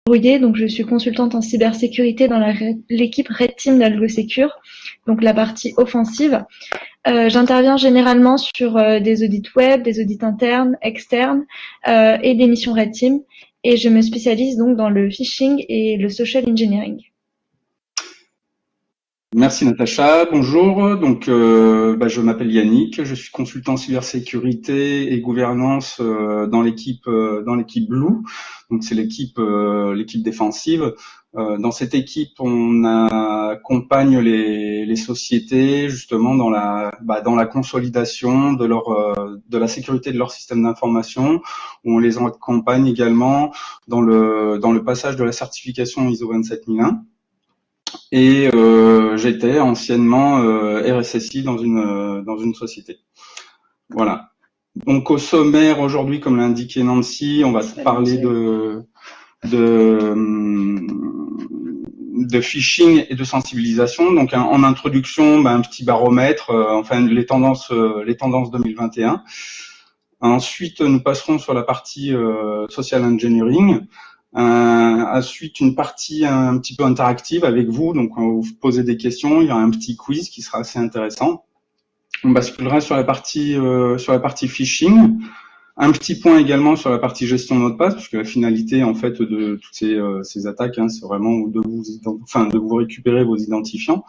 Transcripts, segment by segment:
Rouillet, donc je suis consultante en cybersécurité dans l'équipe Red Team d'AlgoSecure, donc la partie offensive. J'interviens généralement sur des audits web, des audits internes, externes et des missions Red Team. Et je me spécialise donc dans le phishing et le social engineering. Merci Natacha, bonjour. Donc, je m'appelle Yannick, je suis consultant cybersécurité et gouvernance dans l'équipe Blue. Donc c'est l'équipe défensive. Dans cette équipe, on accompagne les sociétés justement dans la consolidation de la sécurité de leur système d'information. On les accompagne également dans le passage de la certification ISO 27001. Et j'étais anciennement RSSI dans une société. Voilà. Donc au sommaire aujourd'hui, comme l'a indiqué Nancy, on va parler de phishing et de sensibilisation. Donc en introduction, un petit baromètre, les tendances 2021. Ensuite, nous passerons sur la partie social engineering. Ensuite, une partie un petit peu interactive avec vous, donc on va vous poser des questions, il y aura un petit quiz qui sera assez intéressant. On basculera sur la partie phishing, un petit point également sur la partie gestion de mot de passe, puisque la finalité en fait de toutes ces attaques, c'est vraiment de vous récupérer vos identifiants.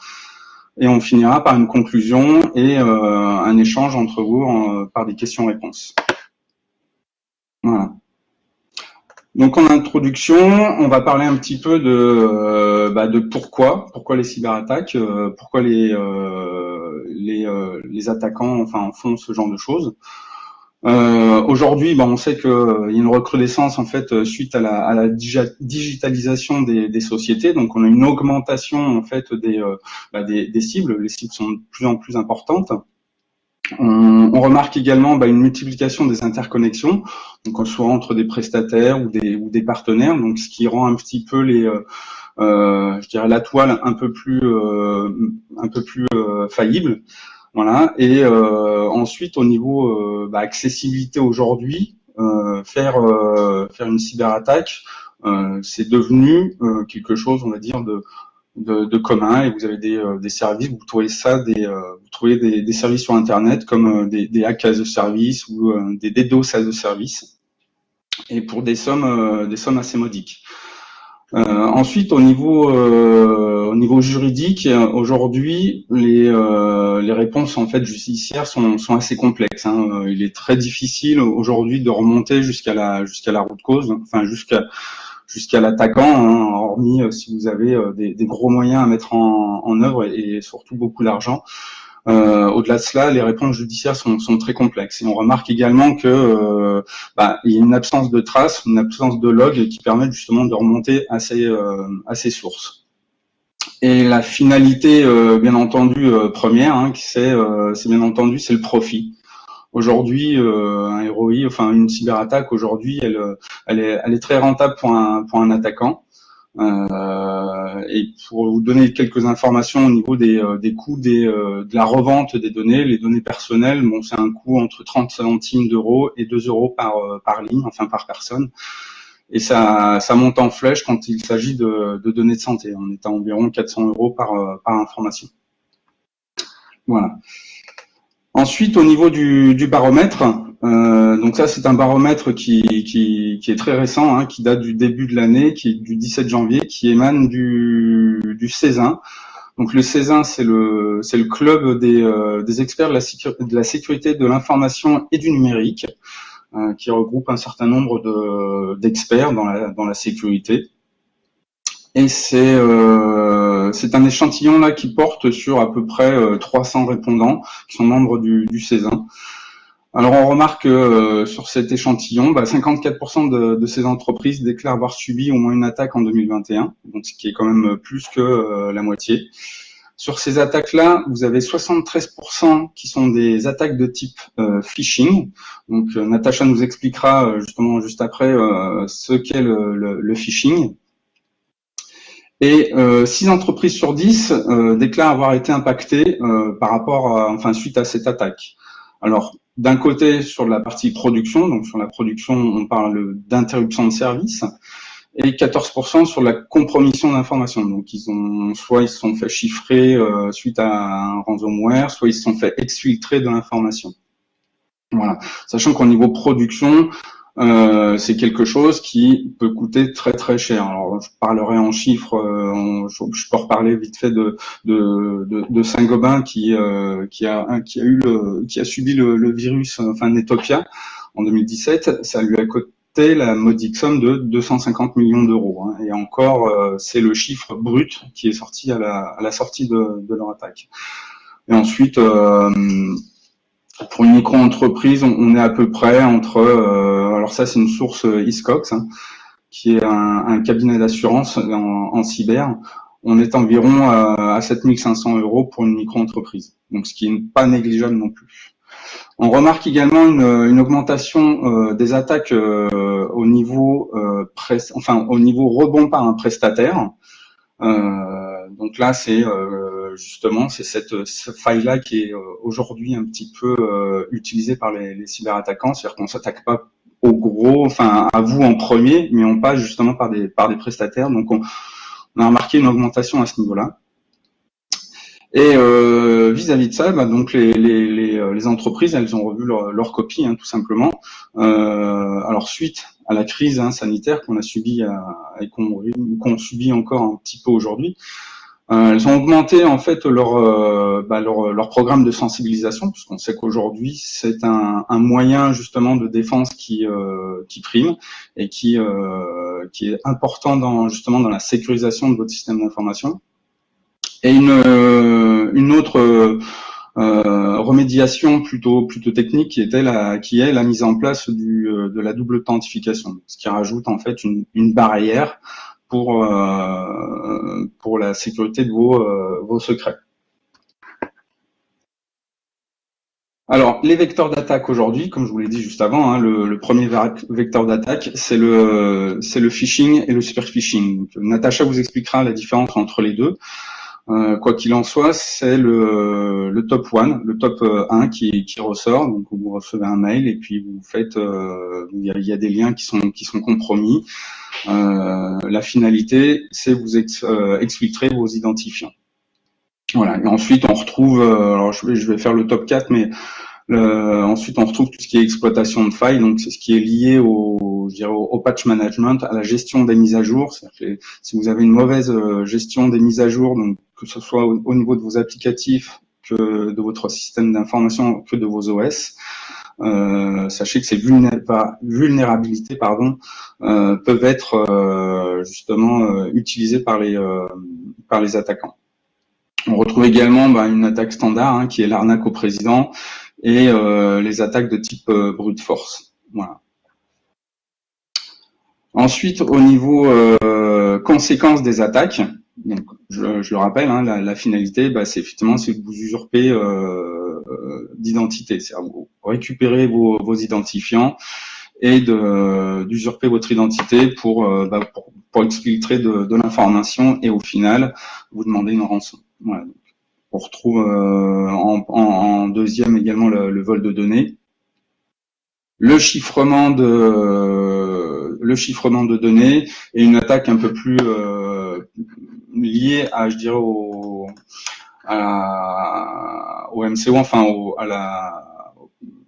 Et on finira par une conclusion et un échange entre vous par des questions-réponses. Voilà. Donc en introduction, on va parler un petit peu de pourquoi les cyberattaques, pourquoi les attaquants font ce genre de choses. Aujourd'hui, on sait qu'il y a une recrudescence en fait suite à la digitalisation des sociétés. Donc on a une augmentation en fait des cibles. Les cibles sont de plus en plus importantes. On remarque également une multiplication des interconnexions, donc soit entre des prestataires ou des partenaires, donc ce qui rend un petit peu la toile un peu plus faillible. Voilà. Et ensuite au niveau accessibilité aujourd'hui, faire une cyberattaque, c'est devenu quelque chose, on va dire, de commun, et vous avez des services, vous trouvez des services sur internet comme des hacks as a service ou des DDoS as a service, et pour des sommes assez modiques. Ensuite, au niveau juridique, aujourd'hui, les réponses en fait judiciaires sont assez complexes. Il est très difficile aujourd'hui de remonter jusqu'à la root cause, jusqu'à l'attaquant, hormis si vous avez des gros moyens à mettre en œuvre et surtout beaucoup d'argent. Au-delà de cela, les réponses judiciaires sont très complexes. Et on remarque également que il y a une absence de traces, une absence de log qui permettent justement de remonter à ces sources. Et la finalité, bien entendu, première, c'est bien entendu, c'est le profit. Aujourd'hui, un ROI, une cyberattaque, aujourd'hui, elle est très rentable pour un attaquant. Et pour vous donner quelques informations au niveau des coûts de la revente des données, les données personnelles, c'est un coût entre 30 centimes d'euros et 2 euros par ligne, par personne. Et ça monte en flèche quand il s'agit de données de santé. On est à environ 400 euros par information. Voilà. Ensuite, au niveau du baromètre, donc ça c'est un baromètre qui est très récent, qui date du début de l'année, qui est du 17 janvier, qui émane du CESIN. Donc le CESIN, c'est le club des experts de la sécurité de l'information et du numérique, qui regroupe un certain nombre d'experts dans la sécurité. Et c'est un échantillon là qui porte sur à peu près 300 répondants qui sont membres du CESIN. Alors on remarque sur cet échantillon, 54% de ces entreprises déclarent avoir subi au moins une attaque en 2021, donc ce qui est quand même plus que la moitié. Sur ces attaques-là, vous avez 73% qui sont des attaques de type phishing. Donc Natacha nous expliquera justement juste après ce qu'est le phishing. Et 6 entreprises sur 10 déclarent avoir été impactées par rapport suite à cette attaque. Alors, d'un côté, sur la partie production, donc sur la production, on parle d'interruption de service. et 14% sur la compromission d'informations. Donc soit ils se sont fait chiffrer suite à un ransomware, soit ils se sont fait exfiltrer de l'information. Voilà. Sachant qu'au niveau production, c'est quelque chose qui peut coûter très très cher. Alors je parlerai en chiffres, je peux reparler vite fait de Saint-Gobain qui a subi le virus, enfin Netopia en 2017. Ça lui a coûté la modique somme de 250 millions d'euros. Hein. Et encore, c'est le chiffre brut qui est sorti à la sortie de leur attaque. Et ensuite, pour une micro-entreprise, on est à peu près entre, alors ça c'est une source Hiscox, hein, qui est un cabinet d'assurance en cyber. On est environ à 7500 € pour une micro-entreprise, donc ce qui n'est pas négligeable non plus. On remarque également une augmentation des attaques au niveau au niveau rebond par un prestataire. Donc là, c'est justement cette faille-là qui est aujourd'hui un petit peu utilisée par les cyberattaquants, c'est-à-dire qu'on s'attaque pas au gros, enfin à vous en premier, mais on passe justement par des prestataires. Donc on a remarqué une augmentation à ce niveau-là. Et vis-à-vis de ça, donc les entreprises, elles ont revu leur copie, hein, tout simplement. Alors suite à la crise sanitaire qu'on a subi et qu'on subit encore un petit peu aujourd'hui, elles ont augmenté en fait leur programme de sensibilisation, puisqu'on sait qu'aujourd'hui c'est un moyen justement de défense qui prime et qui est important justement dans la sécurisation de votre système d'information. Et une autre remédiation plutôt technique qui est la mise en place de la double authentification, ce qui rajoute en fait une barrière pour la sécurité de vos secrets. Alors, les vecteurs d'attaque aujourd'hui, comme je vous l'ai dit juste avant, hein, le premier vecteur d'attaque, c'est le phishing et le super phishing. Donc, Natacha vous expliquera la différence entre les deux. Quoi qu'il en soit, c'est le top 1, le top 1 qui ressort. Donc vous recevez un mail et puis vous faites, il y a des liens qui sont compromis. La finalité, c'est vous exfiltrer vos identifiants. Voilà. Et ensuite on retrouve, alors je vais faire le top 4, mais ensuite on retrouve tout ce qui est exploitation de failles. Donc c'est ce qui est lié au patch management, à la gestion des mises à jour. C'est-à-dire que si vous avez une mauvaise gestion des mises à jour, donc que ce soit au niveau de vos applicatifs, que de votre système d'information, que de vos OS, sachez que ces vulnérabilités peuvent être justement utilisées par les attaquants. On retrouve également une attaque standard qui est l'arnaque au président et les attaques de type brute force. Voilà. Ensuite, au niveau conséquences des attaques, donc je le rappelle, la finalité, c'est effectivement c'est de vous usurper d'identité, c'est-à-dire vous récupérer vos identifiants et d'usurper votre identité pour exfiltrer de l'information et au final vous demander une rançon. Voilà. On retrouve en deuxième également le vol de données, le chiffrement de données et une attaque un peu plus liée à, je dirais, au MCO, enfin à la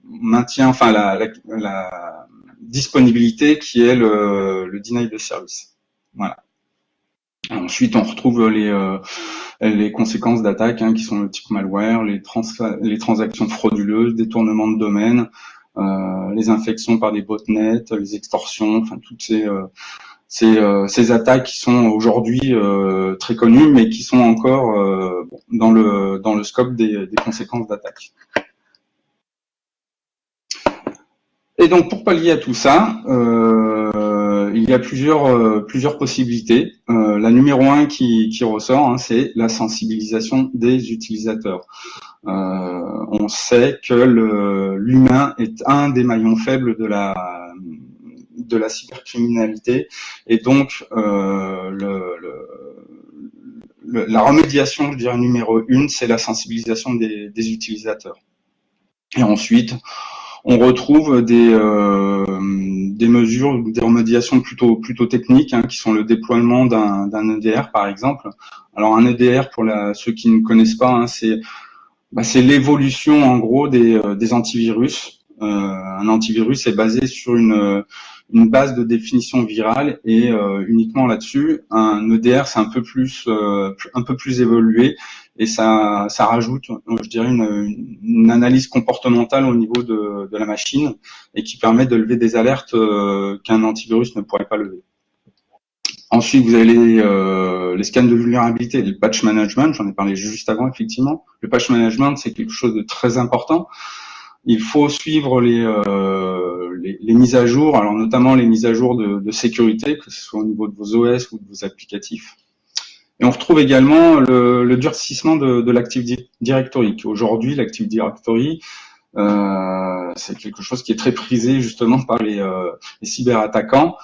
maintien, enfin la disponibilité qui est le deny de service. Voilà. Ensuite, on retrouve les conséquences d'attaque qui sont le type malware, les transactions frauduleuses, détournement de domaine, les infections par des botnets, les extorsions, enfin toutes ces attaques qui sont aujourd'hui très connues, mais qui sont encore dans le scope des conséquences d'attaque. Et donc pour pallier à tout ça, il y a plusieurs possibilités. La numéro 1 qui ressort, c'est la sensibilisation des utilisateurs. On sait que l'humain est un des maillons faibles de la cybercriminalité et donc la remédiation, je dirais numéro 1, c'est la sensibilisation des utilisateurs. Et ensuite, on retrouve des des mesures, des remédiations plutôt techniques, hein, qui sont le déploiement d'un EDR par exemple. Alors un EDR, pour ceux qui ne connaissent pas, hein, c'est l'évolution en gros des antivirus. Un antivirus est basé sur une base de définition virale et uniquement là-dessus. Un EDR, c'est un peu plus évolué et ça rajoute, je dirais, une analyse comportementale au niveau de la machine et qui permet de lever des alertes qu'un antivirus ne pourrait pas lever. Ensuite, vous avez les scans de vulnérabilité, le patch management, j'en ai parlé juste avant, effectivement. Le patch management, c'est quelque chose de très important. Il faut suivre les mises à jour, alors notamment les mises à jour de sécurité, que ce soit au niveau de vos OS ou de vos applicatifs. Et on retrouve également le durcissement de l'Active Directory. Aujourd'hui, l'Active Directory, c'est quelque chose qui est très prisé justement par les cyberattaquants,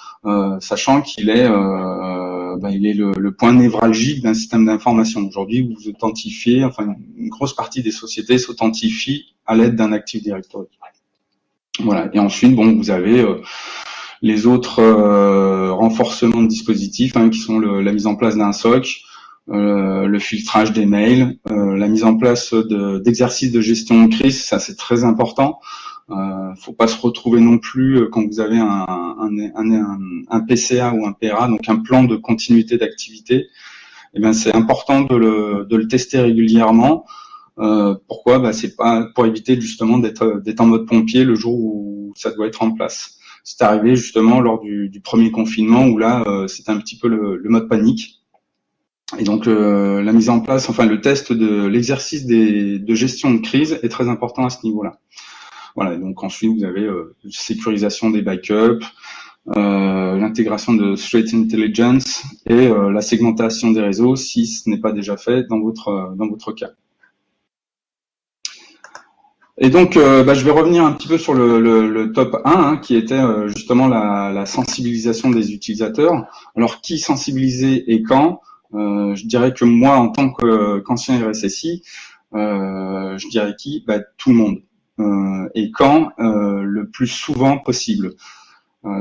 sachant qu'il est, le point névralgique d'un système d'information. Aujourd'hui, vous authentifiez, enfin une grosse partie des sociétés s'authentifient à l'aide d'un Active Directory. Voilà. Et ensuite, bon, vous avez les autres renforcements de dispositifs, hein, qui sont la mise en place d'un SOC, le filtrage des mails, la mise en place d'exercices de gestion de crise, ça c'est très important. Faut pas se retrouver non plus quand vous avez un PCA ou un PRA, donc un plan de continuité d'activité. Eh bien, c'est important de le tester régulièrement. Pourquoi ? C'est pas pour éviter justement d'être en mode pompier le jour où ça doit être en place. C'est arrivé justement lors du premier confinement où là, c'était un petit peu le mode panique. Et donc la mise en place, enfin le test de l'exercice de gestion de crise est très important à ce niveau-là. Voilà. Et donc ensuite vous avez sécurisation des backups, l'intégration de Threat Intelligence et la segmentation des réseaux si ce n'est pas déjà fait dans votre cas. Et donc, je vais revenir un petit peu sur le top 1, hein, qui était justement la sensibilisation des utilisateurs. Alors, qui sensibiliser et quand ? Je dirais que moi, en tant qu'ancien RSSI, je dirais qui ? Tout le monde. Et quand ? Le plus souvent possible.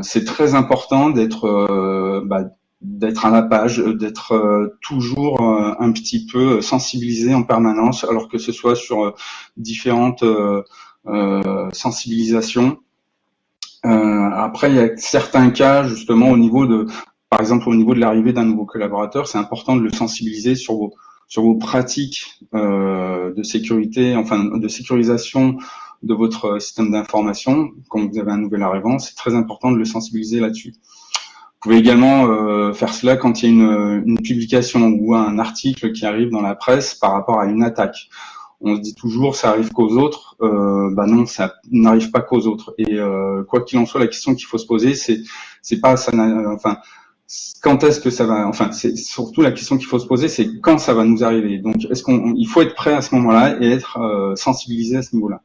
C'est très important d'être à la page, d'être toujours un petit peu sensibilisé en permanence, alors que ce soit sur différentes sensibilisations. Après, il y a certains cas, justement, par exemple, au niveau de l'arrivée d'un nouveau collaborateur, c'est important de le sensibiliser sur vos pratiques de sécurité, enfin de sécurisation de votre système d'information. Quand vous avez un nouvel arrivant, c'est très important de le sensibiliser là-dessus. Vous pouvez également faire cela quand il y a une publication ou un article qui arrive dans la presse par rapport à une attaque. On se dit toujours ça arrive qu'aux autres. Non, ça n'arrive pas qu'aux autres. Et quoi qu'il en soit, la question qu'il faut se poser, c'est pas ça. Enfin, quand est-ce que ça va ? Enfin, c'est surtout la question qu'il faut se poser, c'est quand ça va nous arriver. Donc, il faut être prêt à ce moment-là et être sensibilisé à ce niveau-là.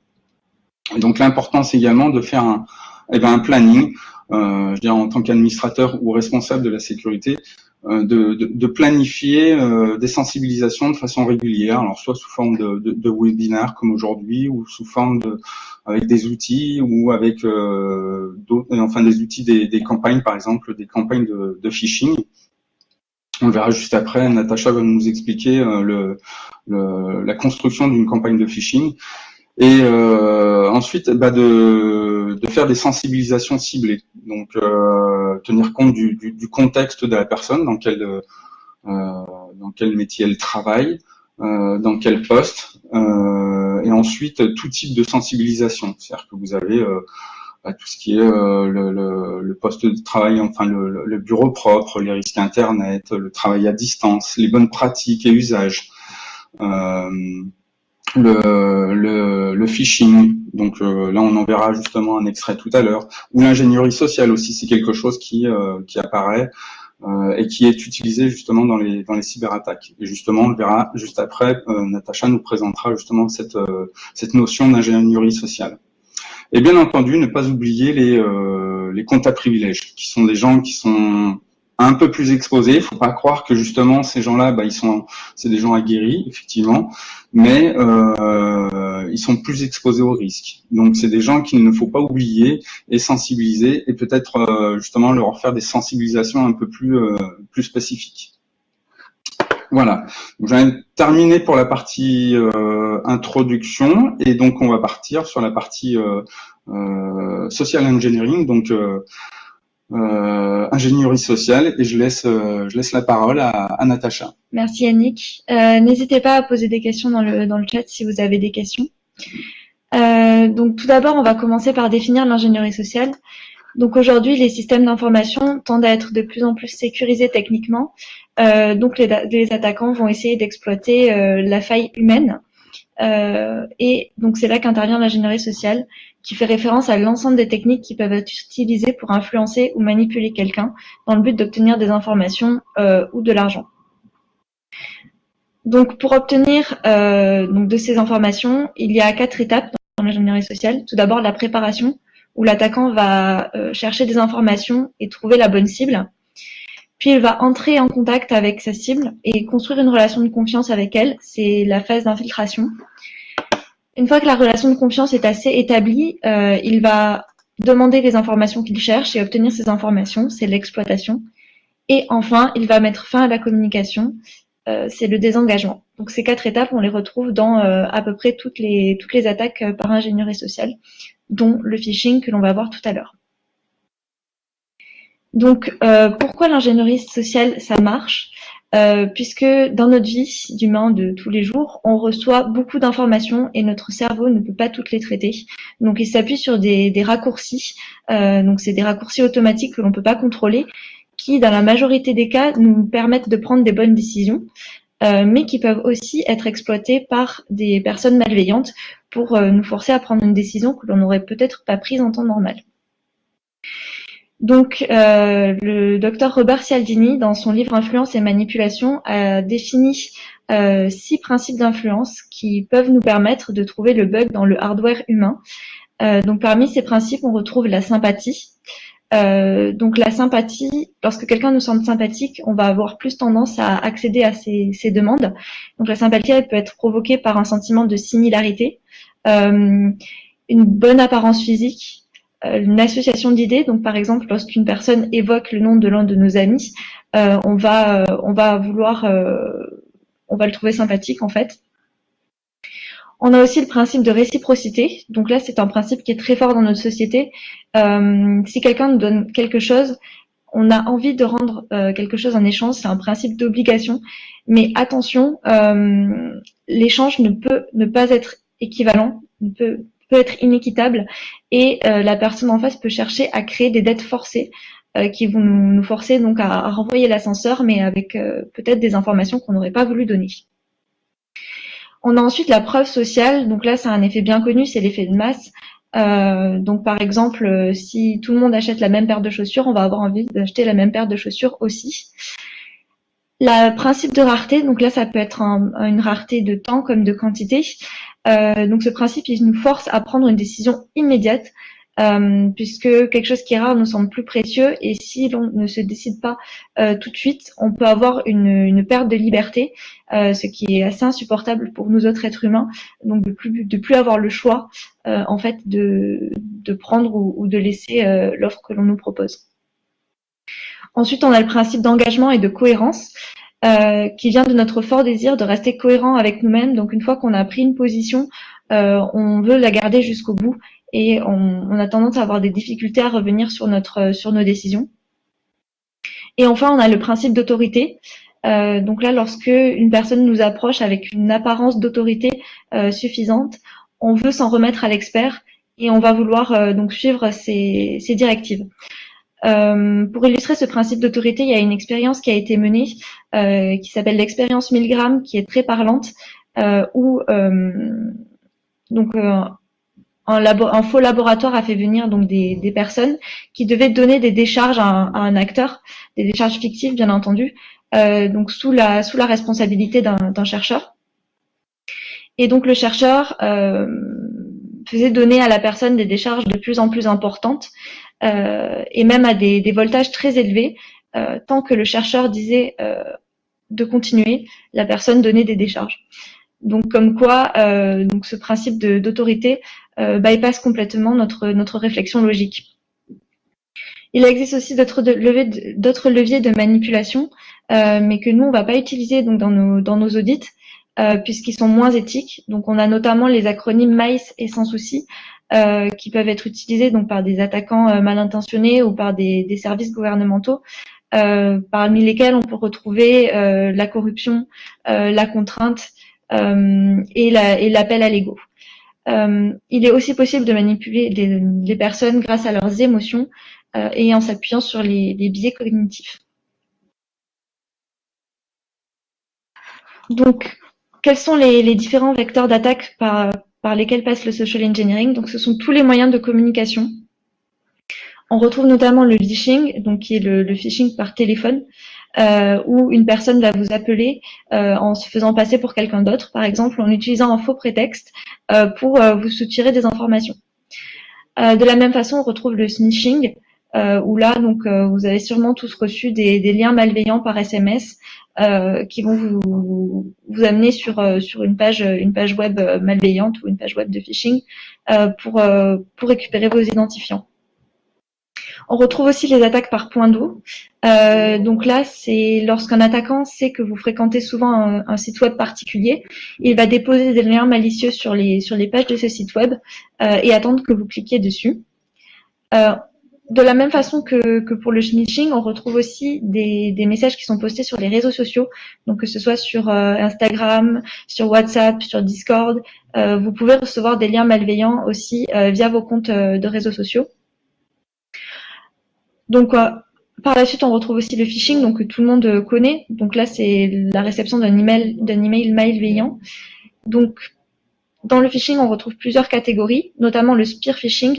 Et donc, l'important, c'est également de faire un planning. Je dirais en tant qu'administrateur ou responsable de la sécurité, de planifier des sensibilisations de façon régulière, alors soit sous forme de webinaires comme aujourd'hui, ou sous forme avec des outils ou avec des outils des campagnes, par exemple des campagnes de phishing. On le verra juste après. Natacha va nous expliquer la construction d'une campagne de phishing. Et ensuite, de faire des sensibilisations ciblées. Donc, tenir compte du contexte de la personne, dans quel métier elle travaille, dans quel poste, et ensuite tout type de sensibilisation. C'est-à-dire que vous avez tout ce qui est le poste de travail, enfin le bureau propre, les risques Internet, le travail à distance, les bonnes pratiques et usages. Le phishing, donc là on en verra justement un extrait tout à l'heure, ou l'ingénierie sociale aussi, c'est quelque chose qui apparaît et qui est utilisé justement dans les cyberattaques. Et justement on le verra juste après, Natacha nous présentera justement cette notion d'ingénierie sociale. Et bien entendu, ne pas oublier les comptes à privilèges, qui sont des gens qui sont un peu plus exposés. Il faut pas croire que justement ces gens-là, c'est des gens aguerris, effectivement, mais ils sont plus exposés au risque. Donc c'est des gens qu'il ne faut pas oublier et sensibiliser, et peut-être justement leur faire des sensibilisations un peu plus spécifiques. Voilà. J'en ai terminé pour la partie introduction, et donc on va partir sur la partie social engineering, donc ingénierie sociale, et je laisse la parole à Natacha. Merci Yannick. N'hésitez pas à poser des questions dans le chat si vous avez des questions. Donc tout d'abord, on va commencer par définir l'ingénierie sociale. Donc aujourd'hui, les systèmes d'information tendent à être de plus en plus sécurisés techniquement. Donc les attaquants vont essayer d'exploiter la faille humaine. Et donc c'est là qu'intervient l'ingénierie sociale, qui fait référence à l'ensemble des techniques qui peuvent être utilisées pour influencer ou manipuler quelqu'un dans le but d'obtenir des informations ou de l'argent. Donc pour obtenir donc de ces informations, il y a 4 étapes dans l'ingénierie sociale. Tout d'abord, la préparation, où l'attaquant va chercher des informations et trouver la bonne cible. Puis il va entrer en contact avec sa cible et construire une relation de confiance avec elle. C'est la phase d'infiltration. Une fois que la relation de confiance est assez établie, il va demander les informations qu'il cherche et obtenir ces informations. C'est l'exploitation. Et enfin, il va mettre fin à la communication. C'est le désengagement. Donc ces 4 étapes, on les retrouve dans à peu près toutes les attaques par ingénierie sociale, dont le phishing que l'on va voir tout à l'heure. Donc pourquoi l'ingénierie sociale ça marche? Puisque dans notre vie d'humain de tous les jours, on reçoit beaucoup d'informations et notre cerveau ne peut pas toutes les traiter. Donc il s'appuie sur des raccourcis. Donc c'est des raccourcis automatiques que l'on ne peut pas contrôler, qui dans la majorité des cas nous permettent de prendre des bonnes décisions, mais qui peuvent aussi être exploités par des personnes malveillantes pour nous forcer à prendre une décision que l'on n'aurait peut-être pas prise en temps normal. Donc, le docteur Robert Cialdini, dans son livre Influence et manipulation, a défini 6 principes d'influence qui peuvent nous permettre de trouver le bug dans le hardware humain. Donc, parmi ces principes, on retrouve la sympathie. Donc, la sympathie, lorsque quelqu'un nous semble sympathique, on va avoir plus tendance à accéder à ses demandes. Donc, la sympathie, elle peut être provoquée par un sentiment de similarité, une bonne apparence physique, une association d'idées. Donc, par exemple, lorsqu'une personne évoque le nom de l'un de nos amis, on va le trouver sympathique en fait. On a aussi le principe de réciprocité. Donc là, c'est un principe qui est très fort dans notre société. Si quelqu'un nous donne quelque chose, on a envie de rendre quelque chose en échange. C'est un principe d'obligation. Mais attention, l'échange ne peut ne pas être équivalent, peut être inéquitable, et la personne en face peut chercher à créer des dettes forcées qui vont nous forcer donc à renvoyer l'ascenseur, mais avec peut-être des informations qu'on n'aurait pas voulu donner. On a ensuite la preuve sociale. Donc là, c'est un effet bien connu, c'est l'effet de masse. Donc par exemple, si tout le monde achète la même paire de chaussures, on va avoir envie d'acheter la même paire de chaussures aussi. Le principe de rareté, donc là, ça peut être une rareté de temps comme de quantité. Donc ce principe, il nous force à prendre une décision immédiate, puisque quelque chose qui est rare nous semble plus précieux, et si l'on ne se décide pas tout de suite, on peut avoir une perte de liberté, ce qui est assez insupportable pour nous autres êtres humains, donc de plus avoir le choix en fait de prendre ou de laisser l'offre que l'on nous propose. Ensuite, on a le principe d'engagement et de cohérence, qui vient de notre fort désir de rester cohérent avec nous-mêmes. Donc une fois qu'on a pris une position, on veut la garder jusqu'au bout, et on a tendance à avoir des difficultés à revenir sur nos décisions. Et enfin, on a le principe d'autorité. Donc là, lorsque une personne nous approche avec une apparence d'autorité suffisante, on veut s'en remettre à l'expert et on va vouloir donc suivre ses directives. Pour illustrer ce principe d'autorité, il y a une expérience qui a été menée qui s'appelle l'expérience Milgram, qui est très parlante, où donc un faux laboratoire a fait venir donc des personnes qui devaient donner des décharges à un acteur, des décharges fictives bien entendu, donc sous la responsabilité d'un chercheur. Et donc le chercheur faisait donner à la personne des décharges de plus en plus importantes, et même à des voltages très élevés, tant que le chercheur disait de continuer, la personne donnait des décharges. Donc comme quoi, donc ce principe d'autorité bypass complètement notre réflexion logique. Il existe aussi d'autres leviers de manipulation, mais que nous on va pas utiliser donc dans nos audits, puisqu'ils sont moins éthiques. Donc on a notamment les acronymes MICE et sans souci, qui peuvent être utilisés donc par des attaquants mal intentionnés ou par des services gouvernementaux, parmi lesquels on peut retrouver la corruption, la contrainte et l'appel à l'ego. Il est aussi possible de manipuler les personnes grâce à leurs émotions et en s'appuyant sur les biais cognitifs. Donc, quels sont les différents vecteurs d'attaque par lesquels passe le social engineering? Donc, ce sont tous les moyens de communication. On retrouve notamment le phishing, donc qui est le phishing par téléphone, où une personne va vous appeler en se faisant passer pour quelqu'un d'autre, par exemple en utilisant un faux prétexte pour vous soutirer des informations. De la même façon, on retrouve le smishing, où là, donc, vous avez sûrement tous reçu des liens malveillants par SMS qui vont vous amener sur une page web malveillante ou une page web de phishing pour récupérer vos identifiants. On retrouve aussi les attaques par point d'eau. Donc là, c'est lorsqu'un attaquant sait que vous fréquentez souvent un site web particulier, il va déposer des liens malicieux sur les pages de ce site web et attendre que vous cliquiez dessus. De la même façon que pour le smishing, on retrouve aussi des messages qui sont postés sur les réseaux sociaux, donc que ce soit sur Instagram, sur WhatsApp, sur Discord. Vous pouvez recevoir des liens malveillants aussi via vos comptes de réseaux sociaux. Donc, par la suite, on retrouve aussi le phishing, donc que tout le monde connaît. Donc là, c'est la réception d'un email malveillant. Donc, dans le phishing, on retrouve plusieurs catégories, notamment le spear phishing,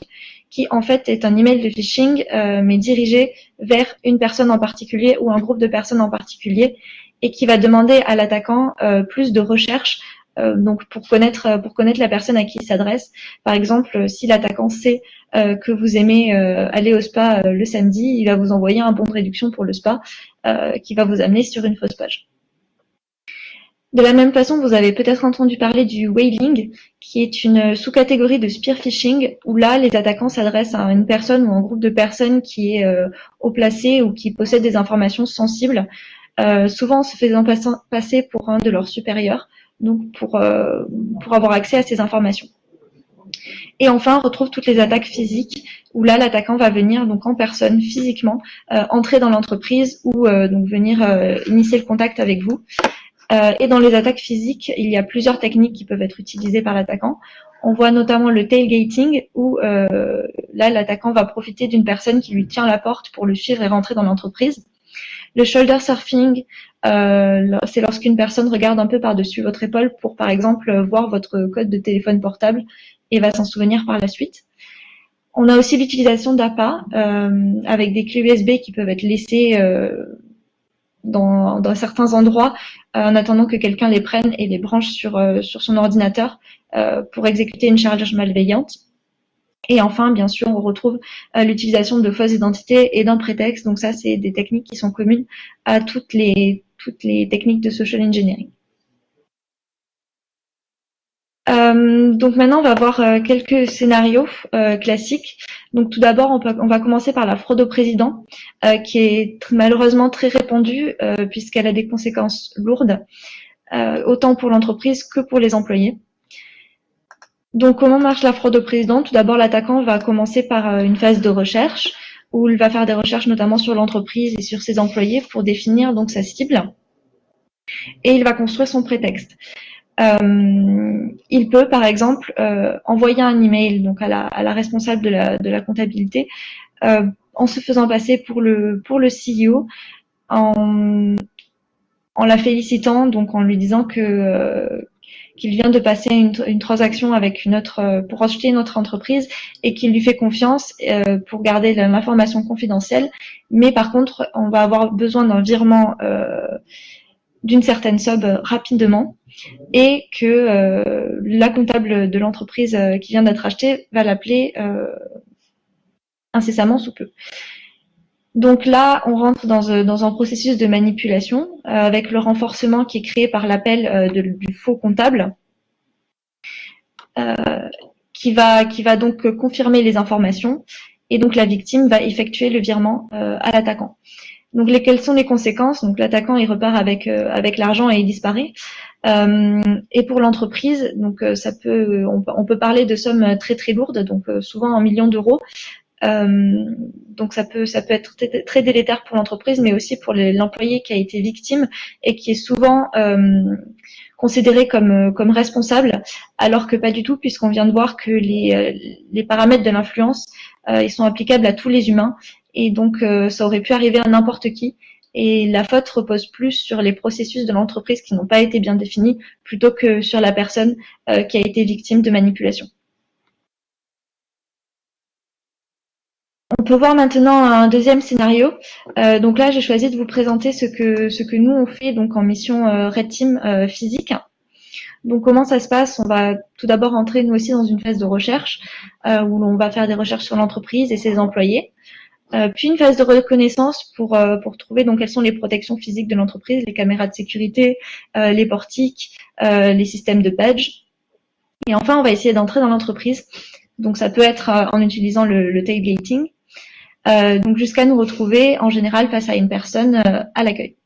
qui en fait est un email de phishing, mais dirigé vers une personne en particulier ou un groupe de personnes en particulier, et qui va demander à l'attaquant plus de recherche, donc pour connaître la personne à qui il s'adresse. Par exemple, si l'attaquant sait que vous aimez aller au spa le samedi, il va vous envoyer un bon de réduction pour le spa qui va vous amener sur une fausse page. De la même façon, vous avez peut-être entendu parler du whaling, qui est une sous-catégorie de spear phishing, où là, les attaquants s'adressent à une personne ou un groupe de personnes qui est haut placé ou qui possède des informations sensibles, souvent en se faisant passer pour un de leurs supérieurs, donc pour avoir accès à ces informations. Et enfin, on retrouve toutes les attaques physiques, où là, l'attaquant va venir donc en personne, physiquement, entrer dans l'entreprise ou donc venir initier le contact avec vous. Et dans les attaques physiques, il y a plusieurs techniques qui peuvent être utilisées par l'attaquant. On voit notamment le tailgating, où là, l'attaquant va profiter d'une personne qui lui tient la porte pour le suivre et rentrer dans l'entreprise. Le shoulder surfing, c'est lorsqu'une personne regarde un peu par-dessus votre épaule pour, par exemple, voir votre code de téléphone portable et va s'en souvenir par la suite. On a aussi l'utilisation d'APA avec des clés USB qui peuvent être laissées dans certains endroits en attendant que quelqu'un les prenne et les branche sur son ordinateur pour exécuter une charge malveillante. Et enfin, bien sûr, on retrouve l'utilisation de fausses identités et d'un prétexte. Donc ça, c'est des techniques qui sont communes à toutes les techniques de social engineering. Donc maintenant, on va voir quelques scénarios classiques. Donc tout d'abord, on va commencer par la fraude au président, qui est malheureusement très répandue puisqu'elle a des conséquences lourdes, autant pour l'entreprise que pour les employés. Donc comment marche la fraude au président? Tout d'abord, l'attaquant va commencer par une phase de recherche, où il va faire des recherches notamment sur l'entreprise et sur ses employés pour définir donc sa cible. Et il va construire son prétexte. Il peut, par exemple, envoyer un email donc à la responsable de la comptabilité en se faisant passer pour le CEO, en la félicitant, donc en lui disant qu'il vient de passer une transaction avec une autre pour acheter une autre entreprise et qu'il lui fait confiance pour garder l'information confidentielle. Mais par contre, on va avoir besoin d'un virement d'une certaine somme rapidement et que la comptable de l'entreprise qui vient d'être achetée va l'appeler incessamment sous peu. Donc là, on rentre dans un processus de manipulation avec le renforcement qui est créé par l'appel du faux comptable, qui va donc confirmer les informations, et donc la victime va effectuer le virement à l'attaquant. Donc quelles sont les conséquences? Donc l'attaquant il repart avec l'argent et il disparaît. Et pour l'entreprise, donc on peut parler de sommes très très lourdes, donc souvent en millions d'euros. Donc ça peut être très délétère pour l'entreprise, mais aussi pour l'employé qui a été victime et qui est souvent considéré comme responsable, alors que pas du tout, puisqu'on vient de voir que les paramètres de l'influence ils sont applicables à tous les humains, et donc ça aurait pu arriver à n'importe qui. Et la faute repose plus sur les processus de l'entreprise qui n'ont pas été bien définis, plutôt que sur la personne qui a été victime de manipulation. On peut voir maintenant un deuxième scénario. Donc là, j'ai choisi de vous présenter ce que nous on fait donc en mission Red Team physique. Donc comment ça se passe? On va tout d'abord entrer nous aussi dans une phase de recherche où l'on va faire des recherches sur l'entreprise et ses employés. Puis une phase de reconnaissance pour trouver donc quelles sont les protections physiques de l'entreprise, les caméras de sécurité, les portiques, les systèmes de badge. Et enfin, on va essayer d'entrer dans l'entreprise. Donc ça peut être en utilisant le tailgating. Donc jusqu'à nous retrouver en général face à une personne à l'accueil.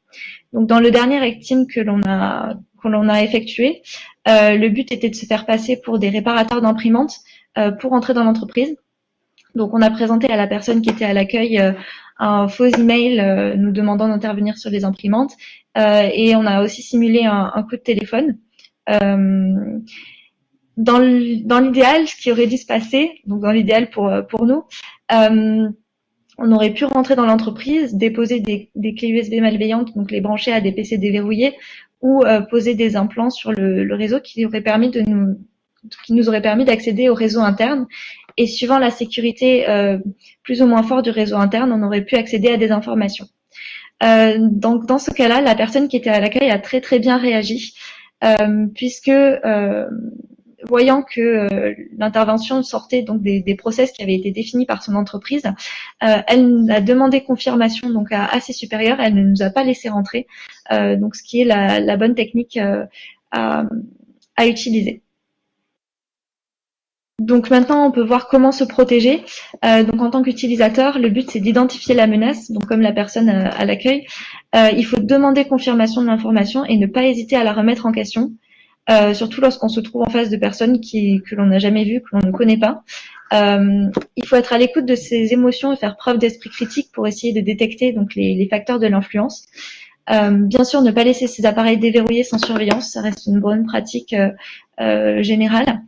Donc dans le dernier acting que l'on a effectué, le but était de se faire passer pour des réparateurs d'imprimantes pour entrer dans l'entreprise. Donc on a présenté à la personne qui était à l'accueil un faux email nous demandant d'intervenir sur les imprimantes et on a aussi simulé un coup de téléphone. Euh, dans l'idéal, ce qui aurait dû se passer, donc dans l'idéal pour nous, on aurait pu rentrer dans l'entreprise, déposer des clés USB malveillantes, donc les brancher à des PC déverrouillés, ou poser des implants sur le réseau qui nous aurait permis d'accéder au réseau interne. Et suivant la sécurité plus ou moins forte du réseau interne, on aurait pu accéder à des informations. Donc dans ce cas-là, la personne qui était à l'accueil a très très bien réagi, puisque voyant que l'intervention sortait donc des process qui avaient été définis par son entreprise, elle a demandé confirmation donc à ses supérieurs. Elle ne nous a pas laissé rentrer, donc ce qui est la bonne technique à utiliser. Donc maintenant, on peut voir comment se protéger. Donc en tant qu'utilisateur, le but c'est d'identifier la menace. Donc comme la personne à l'accueil, il faut demander confirmation de l'information et ne pas hésiter à la remettre en question. Surtout lorsqu'on se trouve en face de personnes que l'on n'a jamais vues, que l'on ne connaît pas. Il faut être à l'écoute de ses émotions et faire preuve d'esprit critique pour essayer de détecter donc les facteurs de l'influence. Bien sûr, ne pas laisser ses appareils déverrouillés sans surveillance, ça reste une bonne pratique générale.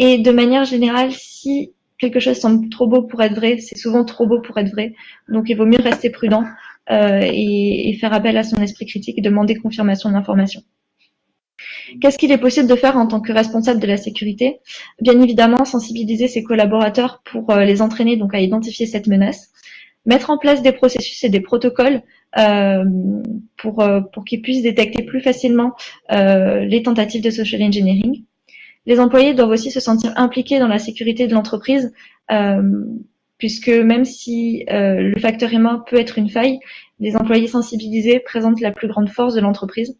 Et de manière générale, si quelque chose semble trop beau pour être vrai, c'est souvent trop beau pour être vrai. Donc il vaut mieux rester prudent et faire appel à son esprit critique et demander confirmation de l'information. Qu'est-ce qu'il est possible de faire en tant que responsable de la sécurité? Bien évidemment, sensibiliser ses collaborateurs pour les entraîner donc à identifier cette menace, mettre en place des processus et des protocoles pour qu'ils puissent détecter plus facilement les tentatives de social engineering. Les employés doivent aussi se sentir impliqués dans la sécurité de l'entreprise, puisque même si le facteur humain peut être une faille, les employés sensibilisés présentent la plus grande force de l'entreprise.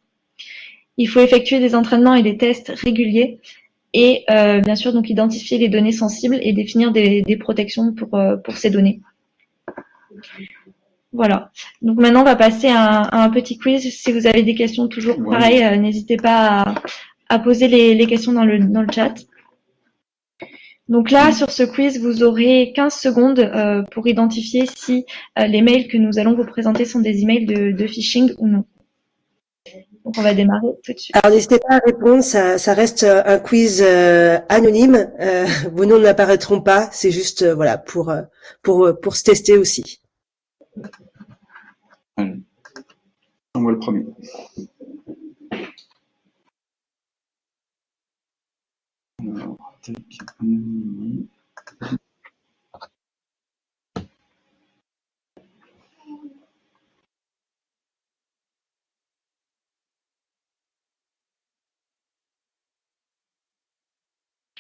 Il faut effectuer des entraînements et des tests réguliers et bien sûr donc identifier les données sensibles et définir des protections pour ces données. Voilà. Donc maintenant on va passer à un petit quiz. Si vous avez des questions, toujours pareil, n'hésitez pas à poser les questions dans le chat. Donc là, sur ce quiz, vous aurez 15 secondes pour identifier si les mails que nous allons vous présenter sont des emails de phishing ou non. Donc on va démarrer tout de suite. Alors n'hésitez pas à répondre, ça reste un quiz anonyme. Vos noms n'apparaîtront pas, c'est juste voilà pour se tester aussi. Allez, on voit le premier. Alors, anonyme.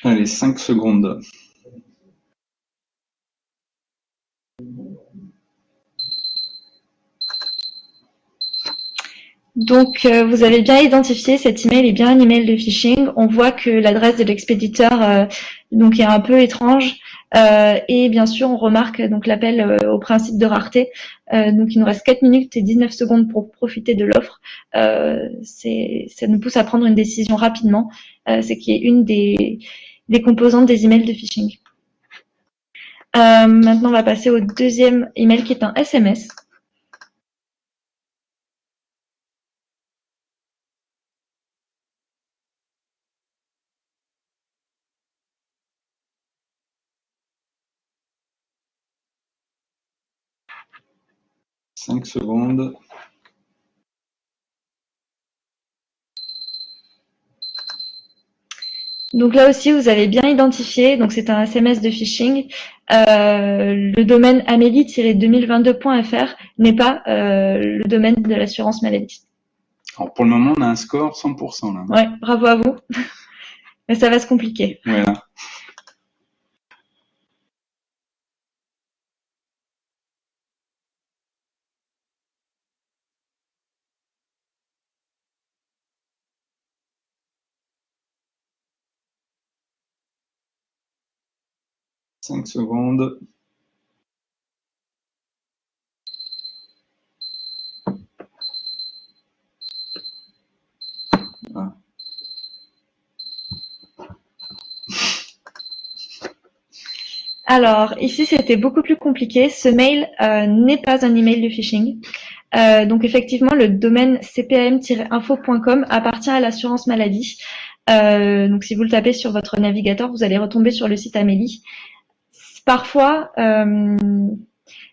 Allez, 5 secondes. Donc, vous avez bien identifié, cet email est bien un email de phishing. On voit que l'adresse de l'expéditeur donc est un peu étrange. Et bien sûr, on remarque donc l'appel au principe de rareté. Donc, il nous reste 4 minutes et 19 secondes pour profiter de l'offre. Ça nous pousse à prendre une décision rapidement. C'est qui est une des composantes des emails de phishing. Maintenant, on va passer au deuxième email qui est un SMS. Cinq secondes. Donc là aussi, vous avez bien identifié, donc c'est un SMS de phishing. Le domaine amélie-2022.fr n'est pas le domaine de l'assurance maladie. Alors pour le moment, on a un score 100% là. Ouais, bravo à vous. Mais ça va se compliquer. Voilà. Cinq secondes. Voilà. Alors, ici, c'était beaucoup plus compliqué. Ce mail n'est pas un email de phishing. Donc, effectivement, le domaine cpam-info.com appartient à l'assurance maladie. Donc, si vous le tapez sur votre navigateur, vous allez retomber sur le site Amélie. Parfois,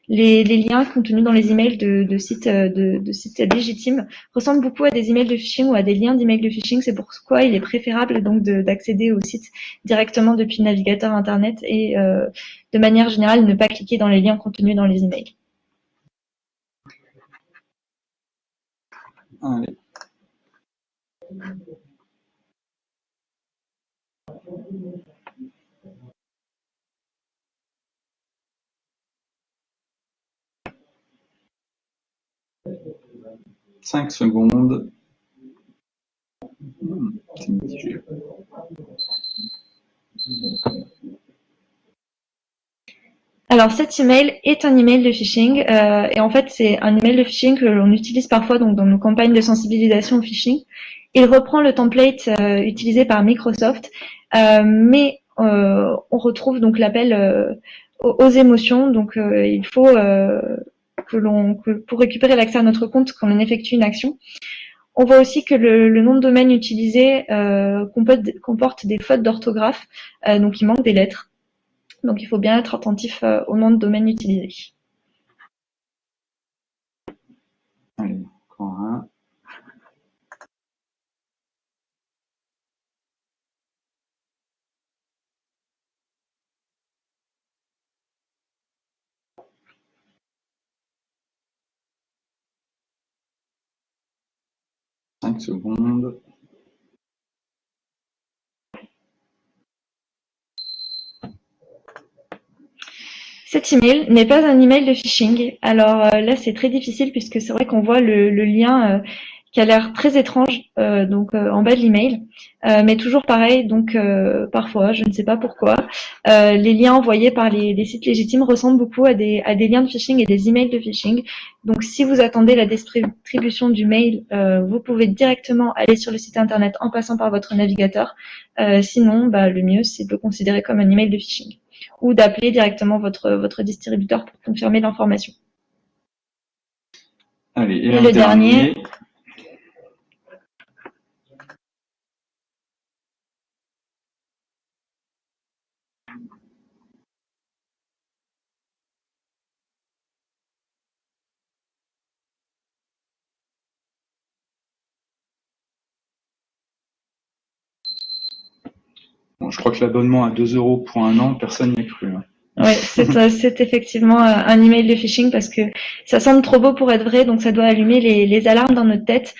les liens contenus dans les emails de sites légitimes ressemblent beaucoup à des emails de phishing ou à des liens d'emails de phishing. C'est pourquoi il est préférable donc d'accéder au site directement depuis le navigateur internet et de manière générale ne pas cliquer dans les liens contenus dans les emails. Allez. Cinq secondes. C'est mitigé. Alors cet email est un email de phishing et en fait c'est un email de phishing que l'on utilise parfois donc dans nos campagnes de sensibilisation au phishing. Il reprend le template utilisé par Microsoft, mais on retrouve donc l'appel aux émotions. Donc il faut pour récupérer l'accès à notre compte quand on effectue une action. On voit aussi que le nom de domaine utilisé comporte des fautes d'orthographe, donc il manque des lettres. Donc, il faut bien être attentif au nom de domaine utilisé. Allez, encore un. Cinq secondes. Cet email n'est pas un email de phishing. Alors là, c'est très difficile puisque c'est vrai qu'on voit le lien qui a l'air très étrange en bas de l'email. Mais toujours pareil, donc parfois, je ne sais pas pourquoi, les liens envoyés par les sites légitimes ressemblent beaucoup à des liens de phishing et des emails de phishing. Donc si vous attendez la distribution du mail, vous pouvez directement aller sur le site internet en passant par votre navigateur. Sinon, le mieux, c'est de le considérer comme un email de phishing ou d'appeler directement votre distributeur pour confirmer l'information. Allez, et le dernier. Bon, je crois que l'abonnement à 2 € pour un an, personne n'y a cru. Hein. Oui, c'est effectivement un email de phishing parce que ça semble trop beau pour être vrai, donc ça doit allumer les alarmes dans notre tête.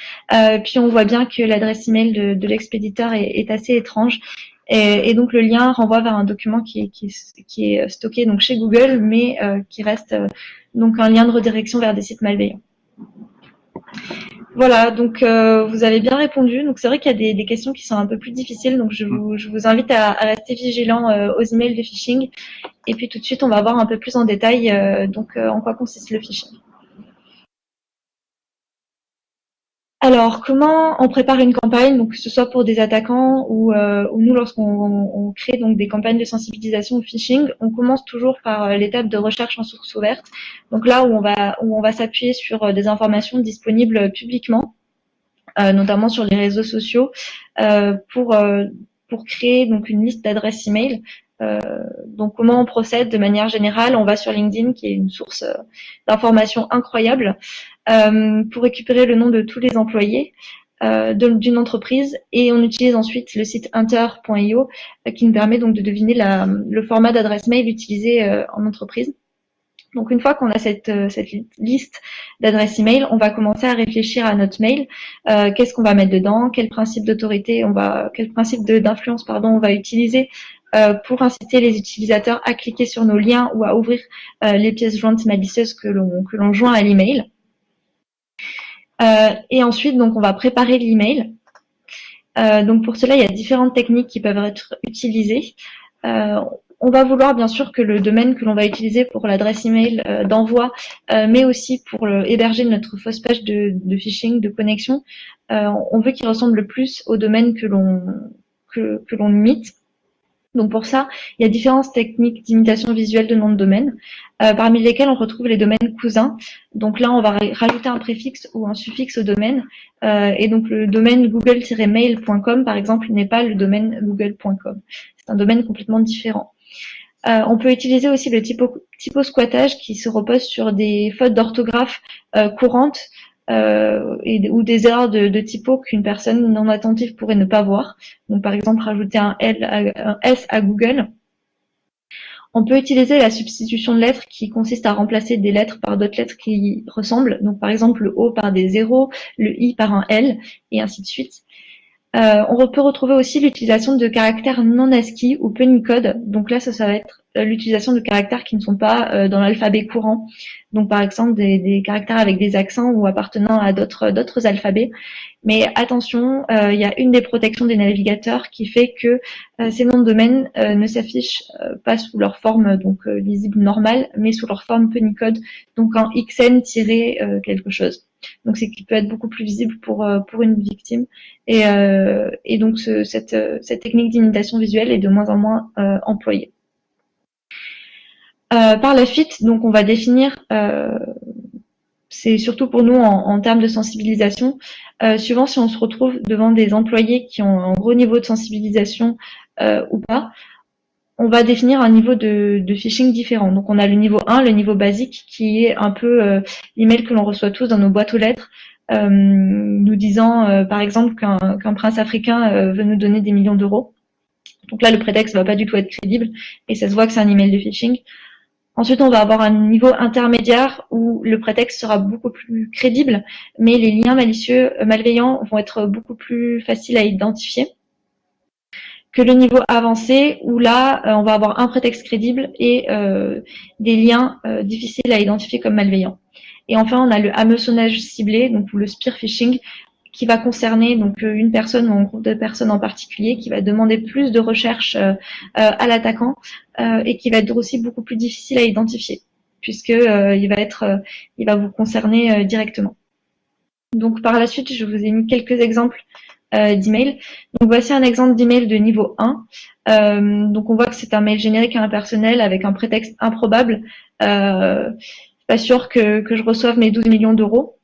Puis on voit bien que l'adresse email de l'expéditeur est assez étrange. Et donc le lien renvoie vers un document qui est stocké donc chez Google, mais qui reste donc un lien de redirection vers des sites malveillants. Voilà, donc vous avez bien répondu. Donc c'est vrai qu'il y a des questions qui sont un peu plus difficiles, donc je vous invite à rester vigilant aux emails de phishing. Et puis tout de suite, on va voir un peu plus en détail en quoi consiste le phishing. Alors, comment on prépare une campagne, donc que ce soit pour des attaquants ou nous, lorsqu'on crée donc des campagnes de sensibilisation au phishing, on commence toujours par l'étape de recherche en source ouverte. Donc là où on va s'appuyer sur des informations disponibles publiquement, notamment sur les réseaux sociaux, pour créer donc une liste d'adresses email. Donc comment on procède de manière générale? On va sur LinkedIn, qui est une source d'informations incroyable, pour récupérer le nom de tous les employés d'une entreprise, et on utilise ensuite le site hunter.io qui nous permet donc de deviner le format d'adresse mail utilisé en entreprise. Donc une fois qu'on a cette liste d'adresses email, on va commencer à réfléchir à notre mail. Qu'est-ce qu'on va mettre dedans? Quel principe d'autorité quel principe d'influence on va utiliser pour inciter les utilisateurs à cliquer sur nos liens ou à ouvrir les pièces jointes malicieuses que l'on joint à l'email. Et ensuite, donc on va préparer l'email. Donc pour cela, il y a différentes techniques qui peuvent être utilisées. On va vouloir bien sûr que le domaine que l'on va utiliser pour l'adresse email d'envoi, mais aussi pour héberger notre fausse page de phishing, de connexion, on veut qu'il ressemble le plus au domaine que l'on imite. Donc pour ça, il y a différentes techniques d'imitation visuelle de nom de domaine, parmi lesquelles on retrouve les domaines cousins. Donc là, on va rajouter un préfixe ou un suffixe au domaine. Et donc le domaine google-mail.com, par exemple, n'est pas le domaine google.com. C'est un domaine complètement différent. On peut utiliser aussi le typo-squattage qui se repose sur des fautes d'orthographe courantes ou des erreurs de typo qu'une personne non attentive pourrait ne pas voir. Donc par exemple rajouter un S à Google. On peut utiliser la substitution de lettres qui consiste à remplacer des lettres par d'autres lettres qui ressemblent. Donc par exemple le O par des zéros, le I par un L, et ainsi de suite. On peut retrouver aussi l'utilisation de caractères non ASCII ou Punycode. Donc là, ça va être l'utilisation de caractères qui ne sont pas dans l'alphabet courant. Donc par exemple des caractères avec des accents ou appartenant à d'autres alphabets. Mais attention, il y a une des protections des navigateurs qui fait que ces noms de domaine ne s'affichent pas sous leur forme lisible normale, mais sous leur forme Punycode, donc en XN quelque chose. Donc c'est qui peut être beaucoup plus visible pour une victime, et donc cette technique d'imitation visuelle est de moins en moins employée. Par la suite, donc on va définir, c'est surtout pour nous en termes de sensibilisation, suivant si on se retrouve devant des employés qui ont un gros niveau de sensibilisation ou pas, on va définir un niveau de phishing différent. Donc on a le niveau 1, le niveau basique, qui est un peu l'email que l'on reçoit tous dans nos boîtes aux lettres, nous disant par exemple qu'un prince africain veut nous donner des millions d'euros. Donc là, le prétexte va pas du tout être crédible et ça se voit que c'est un email de phishing. Ensuite, on va avoir un niveau intermédiaire où le prétexte sera beaucoup plus crédible, mais les liens malicieux, malveillants vont être beaucoup plus faciles à identifier que le niveau avancé où là, on va avoir un prétexte crédible et des liens difficiles à identifier comme malveillants. Et enfin, on a le hameçonnage ciblé, donc le spear phishing, qui va concerner donc une personne ou un groupe de personnes en particulier, qui va demander plus de recherche à l'attaquant et qui va être aussi beaucoup plus difficile à identifier, puisque il va vous concerner directement. Donc par la suite, je vous ai mis quelques exemples d'email. Donc voici un exemple d'email de niveau 1. Donc on voit que c'est un mail générique à impersonnel avec un prétexte improbable. Pas sûr que je reçoive mes 12 millions d'euros.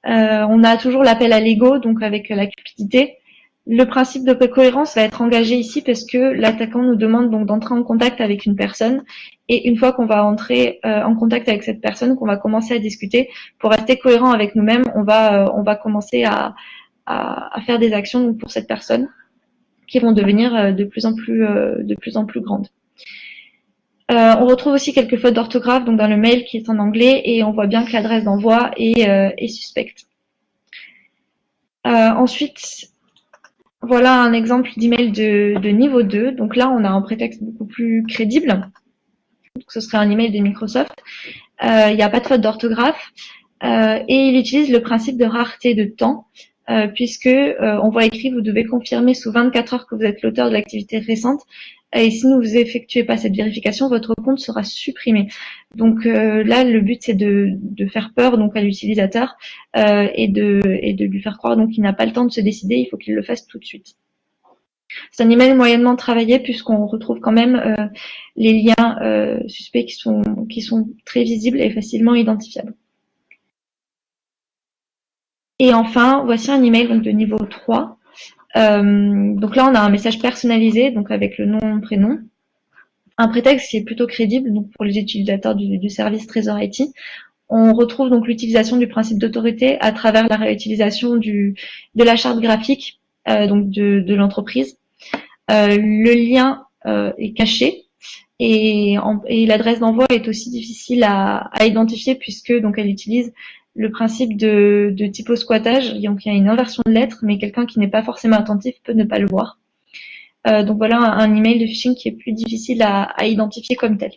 On a toujours l'appel à l'ego, donc avec la cupidité. Le principe de cohérence va être engagé ici parce que l'attaquant nous demande donc d'entrer en contact avec une personne, et une fois qu'on va entrer en contact avec cette personne, qu'on va commencer à discuter, pour rester cohérent avec nous-mêmes, on va commencer à faire des actions donc, pour cette personne qui vont devenir de plus en plus grandes. On retrouve aussi quelques fautes d'orthographe donc dans le mail qui est en anglais, et on voit bien que l'adresse d'envoi est suspecte. Ensuite, voilà un exemple d'email de niveau 2. Donc là, on a un prétexte beaucoup plus crédible. Donc, ce serait un email de Microsoft. Il n'y a pas de faute d'orthographe. Et il utilise le principe de rareté de temps, puisque on voit écrit vous devez confirmer sous 24 heures que vous êtes l'auteur de l'activité récente, et si vous effectuez pas cette vérification, votre compte sera supprimé. Donc là, le but c'est de faire peur donc à l'utilisateur et de lui faire croire donc qu'il n'a pas le temps de se décider, il faut qu'il le fasse tout de suite. C'est un email moyennement travaillé puisqu'on retrouve quand même les liens suspects qui sont très visibles et facilement identifiables. Et enfin, voici un email donc de niveau 3. Donc là, on a un message personnalisé, donc avec le nom, prénom, un prétexte qui est plutôt crédible donc pour les utilisateurs du service Trésor IT. On retrouve donc l'utilisation du principe d'autorité à travers la réutilisation de la charte graphique donc de l'entreprise. Le lien est caché et l'adresse d'envoi est aussi difficile à identifier puisque donc elle utilise le principe de typosquattage. Donc il y a une inversion de lettres, mais quelqu'un qui n'est pas forcément attentif peut ne pas le voir. Donc voilà un email de phishing qui est plus difficile à identifier comme tel.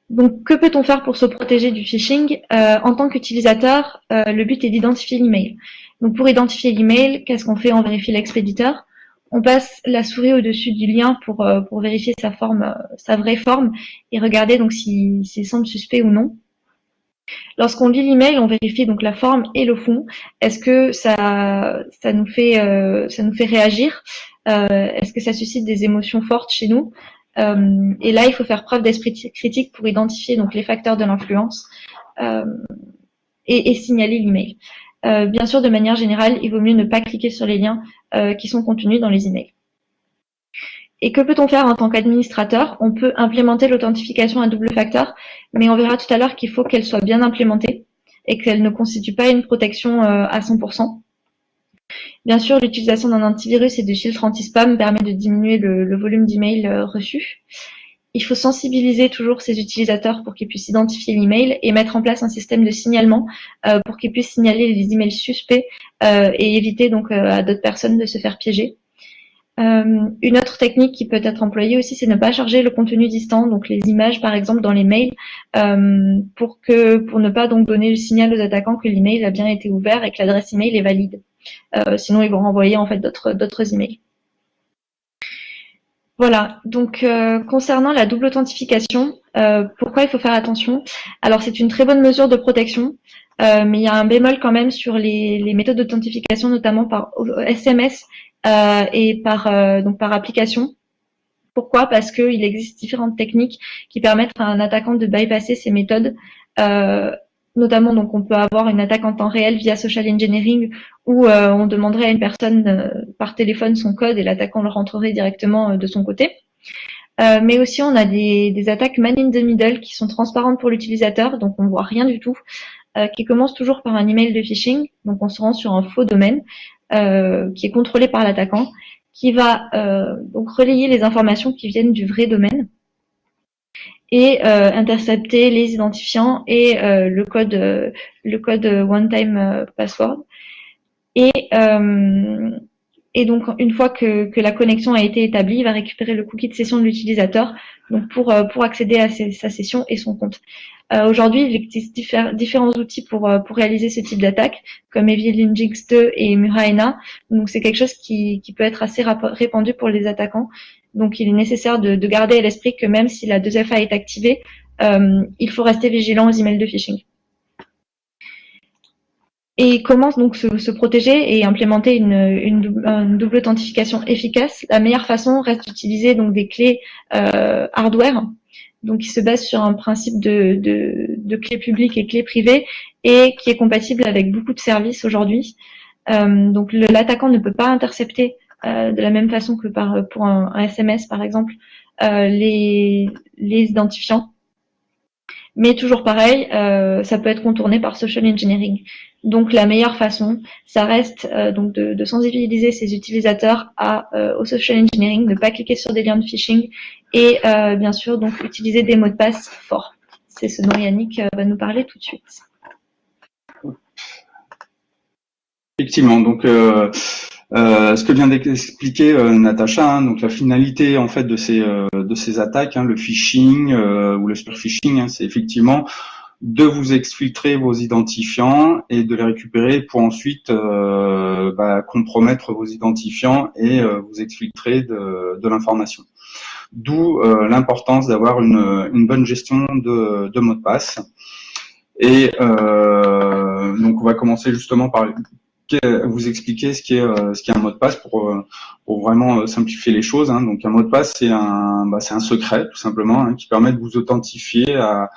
Donc que peut-on faire pour se protéger du phishing? En tant qu'utilisateur, le but est d'identifier l'email. Donc pour identifier l'email, qu'est-ce qu'on fait? On vérifie l'expéditeur. On passe la souris au-dessus du lien pour vérifier sa forme, sa vraie forme et regarder donc s'il semble suspect ou non. Lorsqu'on lit l'email, on vérifie donc la forme et le fond. Est-ce que ça nous fait réagir? Est-ce que ça suscite des émotions fortes chez nous? Et là, il faut faire preuve d'esprit critique pour identifier donc les facteurs de l'influence et signaler l'email. Bien sûr, de manière générale, il vaut mieux ne pas cliquer sur les liens qui sont contenus dans les emails. Et que peut-on faire en tant qu'administrateur? On peut implémenter l'authentification à double facteur, mais on verra tout à l'heure qu'il faut qu'elle soit bien implémentée et qu'elle ne constitue pas une protection à 100%. Bien sûr, l'utilisation d'un antivirus et de filtres anti-spam permet de diminuer le volume d'emails reçus. Il faut sensibiliser toujours ces utilisateurs pour qu'ils puissent identifier l'email et mettre en place un système de signalement pour qu'ils puissent signaler les emails suspects et éviter donc à d'autres personnes de se faire piéger. Une autre technique qui peut être employée aussi, c'est ne pas charger le contenu distant, donc les images par exemple dans les mails, pour ne pas donc donner le signal aux attaquants que l'email a bien été ouvert et que l'adresse email est valide. Sinon ils vont renvoyer en fait d'autres emails. Voilà, donc concernant la double authentification, pourquoi il faut faire attention? Alors c'est une très bonne mesure de protection, mais il y a un bémol quand même sur les méthodes d'authentification, notamment par SMS et par application. Pourquoi? Parce qu'il existe différentes techniques qui permettent à un attaquant de bypasser ces méthodes. Notamment, donc, on peut avoir une attaque en temps réel via social engineering où on demanderait à une personne par téléphone son code et l'attaquant le rentrerait directement de son côté. Mais aussi, on a des attaques man in the middle qui sont transparentes pour l'utilisateur, donc on voit rien du tout, qui commencent toujours par un email de phishing. Donc, on se rend sur un faux domaine qui est contrôlé par l'attaquant, qui va donc relayer les informations qui viennent du vrai domaine et intercepter les identifiants et le code one-time password. Et donc, une fois que la connexion a été établie, il va récupérer le cookie de session de l'utilisateur donc pour accéder à sa session et son compte. Aujourd'hui, il existe différents outils pour réaliser ce type d'attaque, comme EvilNginx 2 et Muraena. Donc, c'est quelque chose qui peut être assez répandu pour les attaquants. Donc, il est nécessaire de garder à l'esprit que même si la 2FA est activée, il faut rester vigilant aux emails de phishing. Et comment donc se protéger et implémenter une double authentification efficace? La meilleure façon reste d'utiliser donc des clés hardware, donc qui se basent sur un principe de clés publiques et clés privées et qui est compatible avec beaucoup de services aujourd'hui. Donc l'attaquant ne peut pas intercepter de la même façon que pour un SMS par exemple les identifiants. Mais toujours pareil, ça peut être contourné par social engineering. Donc la meilleure façon, ça reste donc de sensibiliser ses utilisateurs au social engineering, ne pas cliquer sur des liens de phishing et bien sûr donc utiliser des mots de passe forts. C'est ce dont Yannick va nous parler tout de suite. Effectivement, donc ce que vient d'expliquer Natacha, hein, donc la finalité en fait de ces attaques, hein, le phishing ou le spear phishing, hein, c'est effectivement de vous exfiltrer vos identifiants et de les récupérer pour ensuite compromettre vos identifiants et vous exfiltrer de l'information. D'où l'importance d'avoir une bonne gestion de mots de passe. Et donc on va commencer justement par vous expliquer ce qu'est un mot de passe pour vraiment simplifier les choses. Hein. Donc un mot de passe c'est un secret tout simplement qui permet de vous authentifier à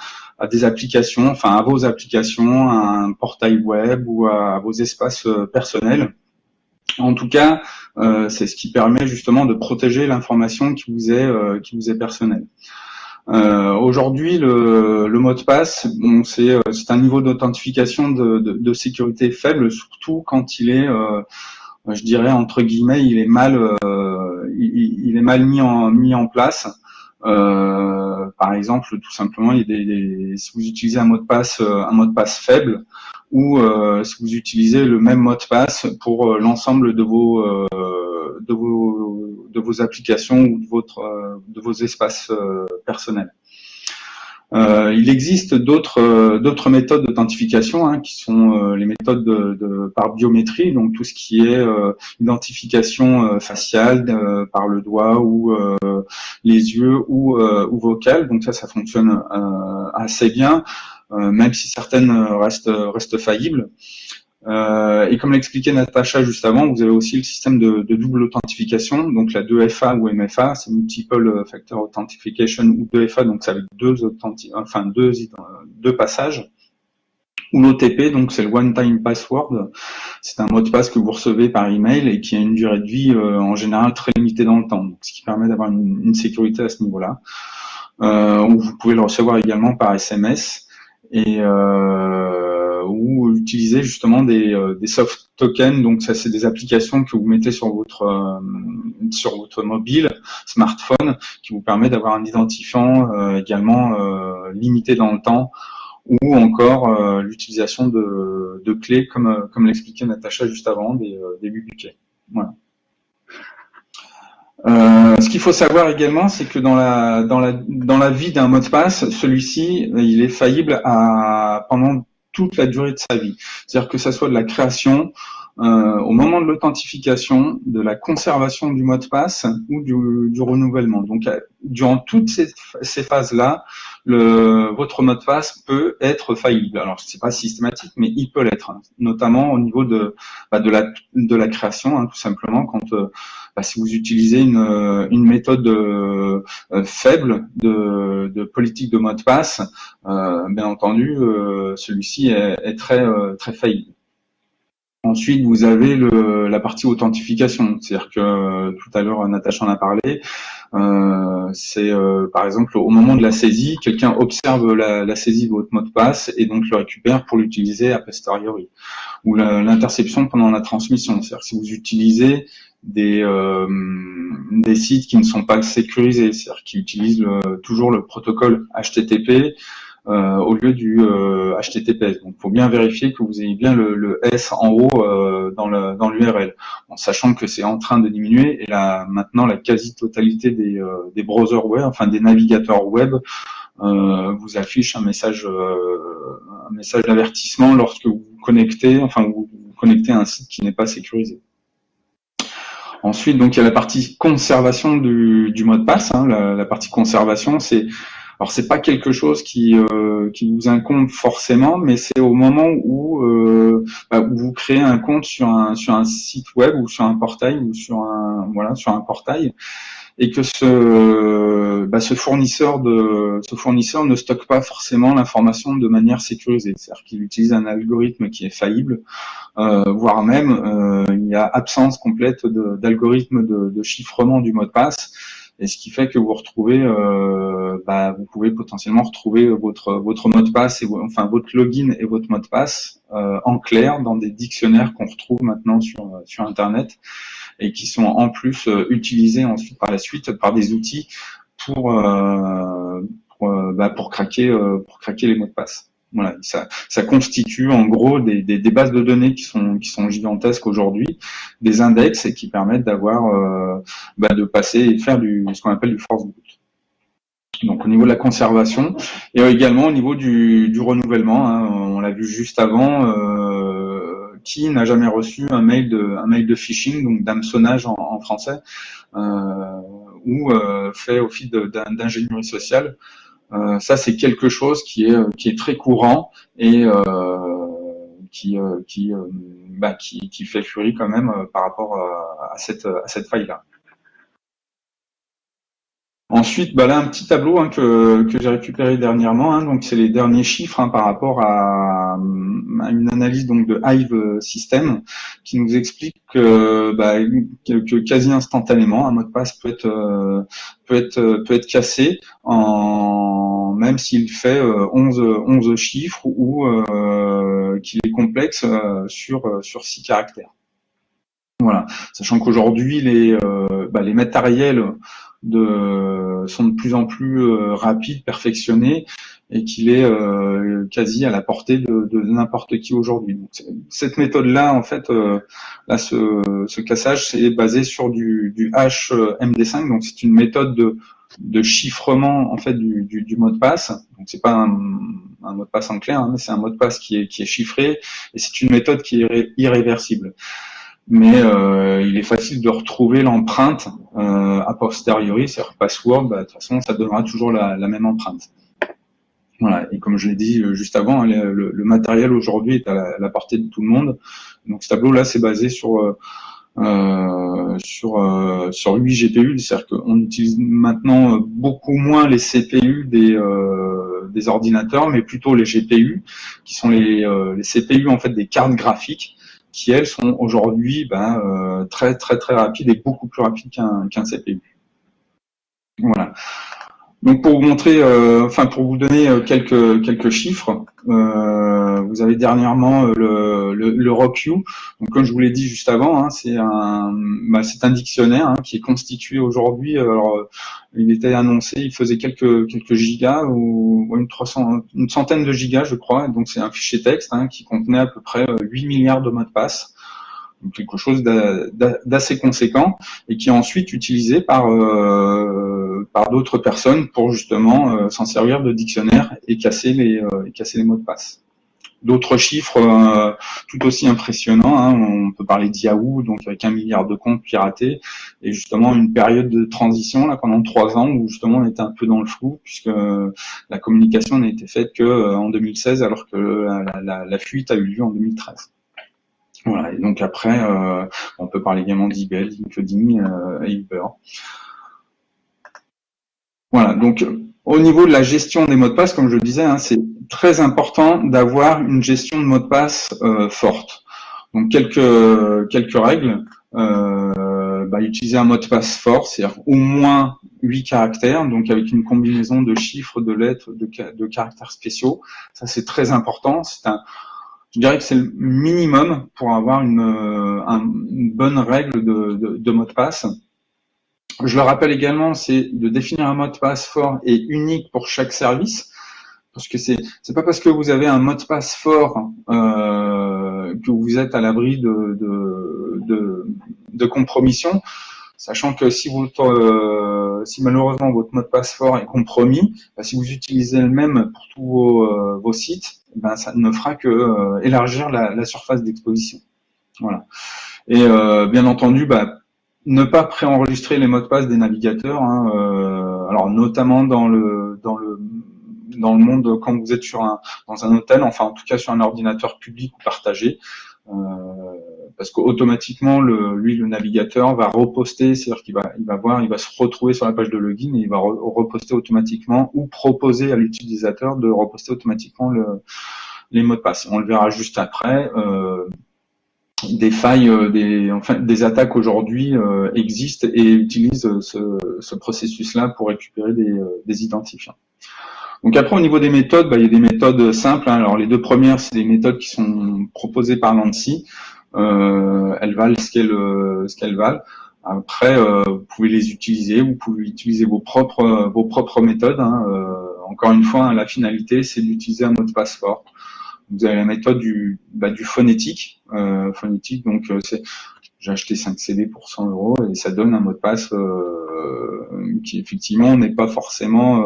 des applications, enfin à vos applications, à un portail web ou à vos espaces personnels. En tout cas, c'est ce qui permet justement de protéger l'information qui vous est personnelle. Aujourd'hui, le mot de passe, bon, c'est un niveau d'authentification de sécurité faible, surtout quand il est, je dirais entre guillemets, il est mal mis en place. Par exemple, tout simplement, il y a si vous utilisez un mot de passe faible, ou si vous utilisez le même mot de passe pour l'ensemble de vos applications ou de vos espaces personnels. Il existe d'autres méthodes d'authentification qui sont les méthodes par biométrie, donc tout ce qui est identification faciale par le doigt ou les yeux ou vocale. Donc ça fonctionne assez bien, même si certaines restent faillibles. Et comme l'expliquait Natacha juste avant, vous avez aussi le système de double authentification, donc la 2FA ou MFA, c'est Multiple Factor Authentication ou 2FA, donc ça avec deux passages, ou l'OTP, donc c'est le One Time Password, c'est un mot de passe que vous recevez par email et qui a une durée de vie en général très limitée dans le temps, donc ce qui permet d'avoir une sécurité à ce niveau-là. Ou vous pouvez le recevoir également par SMS et ou utiliser justement des soft tokens. Donc ça, c'est des applications que vous mettez sur votre mobile, smartphone, qui vous permet d'avoir un identifiant également limité dans le temps, ou encore l'utilisation de clés comme l'expliquait Natacha juste avant, des BBK. Voilà. Ce qu'il faut savoir également, c'est que dans la vie d'un mot de passe, celui-ci, il est faillible pendant toute la durée de sa vie. C'est-à-dire que ça soit de la création, au moment de l'authentification, de la conservation du mot de passe ou du renouvellement. Donc, durant toutes ces phases-là, votre mot de passe peut être faillible. Alors, c'est pas systématique, mais il peut l'être, notamment au niveau de la création, tout simplement, quand si vous utilisez une méthode faible de politique de mot de passe, bien entendu, celui-ci est très faillible. Ensuite, vous avez la partie authentification, c'est-à-dire que tout à l'heure Natacha en a parlé. C'est par exemple au moment de la saisie, quelqu'un observe la saisie de votre mot de passe et donc le récupère pour l'utiliser a posteriori. Ou l'interception pendant la transmission, c'est-à-dire que si vous utilisez des sites qui ne sont pas sécurisés, c'est-à-dire qui utilisent toujours le protocole HTTP au lieu du HTTPS. Donc, il faut bien vérifier que vous ayez bien le S en haut dans l'URL, en sachant que c'est en train de diminuer. Et là, maintenant, la quasi-totalité des browsers web, enfin des navigateurs web, vous affiche un message d'avertissement lorsque vous vous connectez, à un site qui n'est pas sécurisé. Ensuite, donc il y a la partie conservation du mot de passe. La partie conservation, alors c'est pas quelque chose qui vous incombe forcément, mais c'est au moment où vous créez un compte sur un site web ou sur un portail ou sur un portail, et que ce fournisseur ne stocke pas forcément l'information de manière sécurisée, c'est-à-dire qu'il utilise un algorithme qui est faillible, voire même il y a absence complète d'algorithme de chiffrement du mot de passe. Et ce qui fait que vous retrouvez, vous pouvez potentiellement retrouver votre mot de passe votre login et votre mot de passe en clair dans des dictionnaires qu'on retrouve maintenant sur Internet et qui sont en plus utilisés ensuite par la suite par des outils pour craquer les mots de passe. Voilà, ça constitue en gros des bases de données qui sont gigantesques aujourd'hui, des index et qui permettent d'avoir de passer et faire ce qu'on appelle du force boot. Donc au niveau de la conservation et également au niveau du renouvellement, hein, on l'a vu juste avant, qui n'a jamais reçu un mail de phishing, donc d'hameçonnage en français, ou fait office d'ingénierie sociale. Ça c'est quelque chose qui est très courant et qui fait furie quand même par rapport à cette faille-là. Ensuite, là un petit tableau que j'ai récupéré dernièrement, donc c'est les derniers chiffres par rapport à une analyse donc de Hive System qui nous explique que quasi instantanément un mot de passe peut être cassé même s'il fait 11 chiffres ou qu'il est complexe sur 6 caractères. Voilà, sachant qu'aujourd'hui les matériels sont de plus en plus rapides, perfectionnés, et qu'il est quasi à la portée de n'importe qui aujourd'hui. Cette méthode-là, en fait, ce cassage, c'est basé sur du HMD5, donc c'est une méthode de chiffrement en fait du mot de passe. Donc c'est pas un mot de passe en clair, mais c'est un mot de passe qui est chiffré, et c'est une méthode qui est irréversible. Mais il est facile de retrouver l'empreinte a posteriori, c'est-à-dire password, de toute façon ça donnera toujours la même empreinte. Voilà, et comme je l'ai dit juste avant, le matériel aujourd'hui est à la portée de tout le monde. Donc ce tableau-là, c'est basé sur 8 GPU, c'est-à-dire qu'on utilise maintenant beaucoup moins les CPU des ordinateurs, mais plutôt les GPU, qui sont les CPU en fait des cartes graphiques, qui elles sont aujourd'hui très très très rapides et beaucoup plus rapides qu'un CPU. Voilà. Donc pour vous montrer, pour vous donner quelques chiffres, vous avez dernièrement le ROCU. Donc comme je vous l'ai dit juste avant, c'est un dictionnaire qui est constitué aujourd'hui. Alors il était annoncé, il faisait quelques gigas ou une centaine de gigas, je crois. Donc c'est un fichier texte qui contenait à peu près 8 milliards de mots de passe. Donc quelque chose d'assez conséquent et qui est ensuite utilisé par d'autres personnes pour justement s'en servir de dictionnaire et casser les mots de passe. D'autres chiffres tout aussi impressionnants, on peut parler d'Yahoo, donc avec 1 milliard de comptes piratés, et justement une période de transition là pendant 3 ans où justement on était un peu dans le flou puisque la communication n'a été faite que en 2016 alors que la fuite a eu lieu en 2013. Voilà, et donc après, on peut parler également d'eBay, LinkedIn et Uber. Voilà, donc au niveau de la gestion des mots de passe, comme je le disais, c'est très important d'avoir une gestion de mots de passe forte. Donc quelques règles. Utiliser un mot de passe fort, c'est-à-dire au moins 8 caractères, donc avec une combinaison de chiffres, de lettres, de caractères spéciaux. Ça, c'est très important. Je dirais que c'est le minimum pour avoir une bonne règle de mot de passe. Je le rappelle également, c'est de définir un mot de passe fort et unique pour chaque service, parce que c'est pas parce que vous avez un mot de passe fort que vous êtes à l'abri de compromission, sachant que si malheureusement votre mot de passe fort est compromis, si vous utilisez le même pour tous vos sites, ça ne fera que élargir la surface d'exposition. Voilà. Et bien entendu, ne pas préenregistrer les mots de passe des navigateurs. Alors notamment dans le monde quand vous êtes dans un hôtel, enfin en tout cas sur un ordinateur public ou partagé. Parce qu'automatiquement le navigateur va reposter, c'est-à-dire qu'il va se retrouver sur la page de login et il va reposter automatiquement ou proposer à l'utilisateur de reposter automatiquement les mots de passe. On le verra juste après. Des failles, des attaques aujourd'hui existent et utilisent ce processus-là pour récupérer des identifiants. Donc après, au niveau des méthodes, il y a des méthodes simples. Alors les deux premières, c'est des méthodes qui sont proposées par l'ANSSI. Elles valent ce qu'elles valent. Après, vous pouvez les utiliser, vous pouvez utiliser vos propres méthodes. Encore une fois, la finalité, c'est d'utiliser un mot de passe fort. Vous avez la méthode du phonétique. Donc j'ai acheté 5 CD pour 100 € et ça donne un mot de passe qui effectivement n'est pas forcément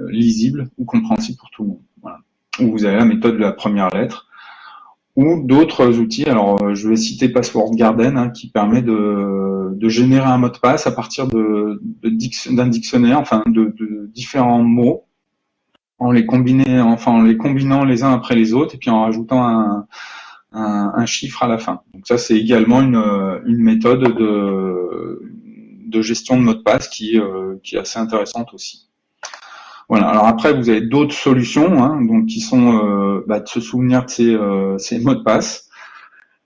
lisible ou compréhensible pour tout le monde. Voilà. Où vous avez la méthode de la première lettre ou d'autres outils. Alors, je vais citer Password Garden qui permet de générer un mot de passe à partir d'un dictionnaire, enfin de différents mots, en les combinant les uns après les autres et puis en rajoutant un chiffre à la fin. Donc ça, c'est également une méthode de gestion de mot de passe qui est assez intéressante aussi. Voilà. Alors après, vous avez d'autres solutions, donc qui sont de se souvenir de ces mots de passe.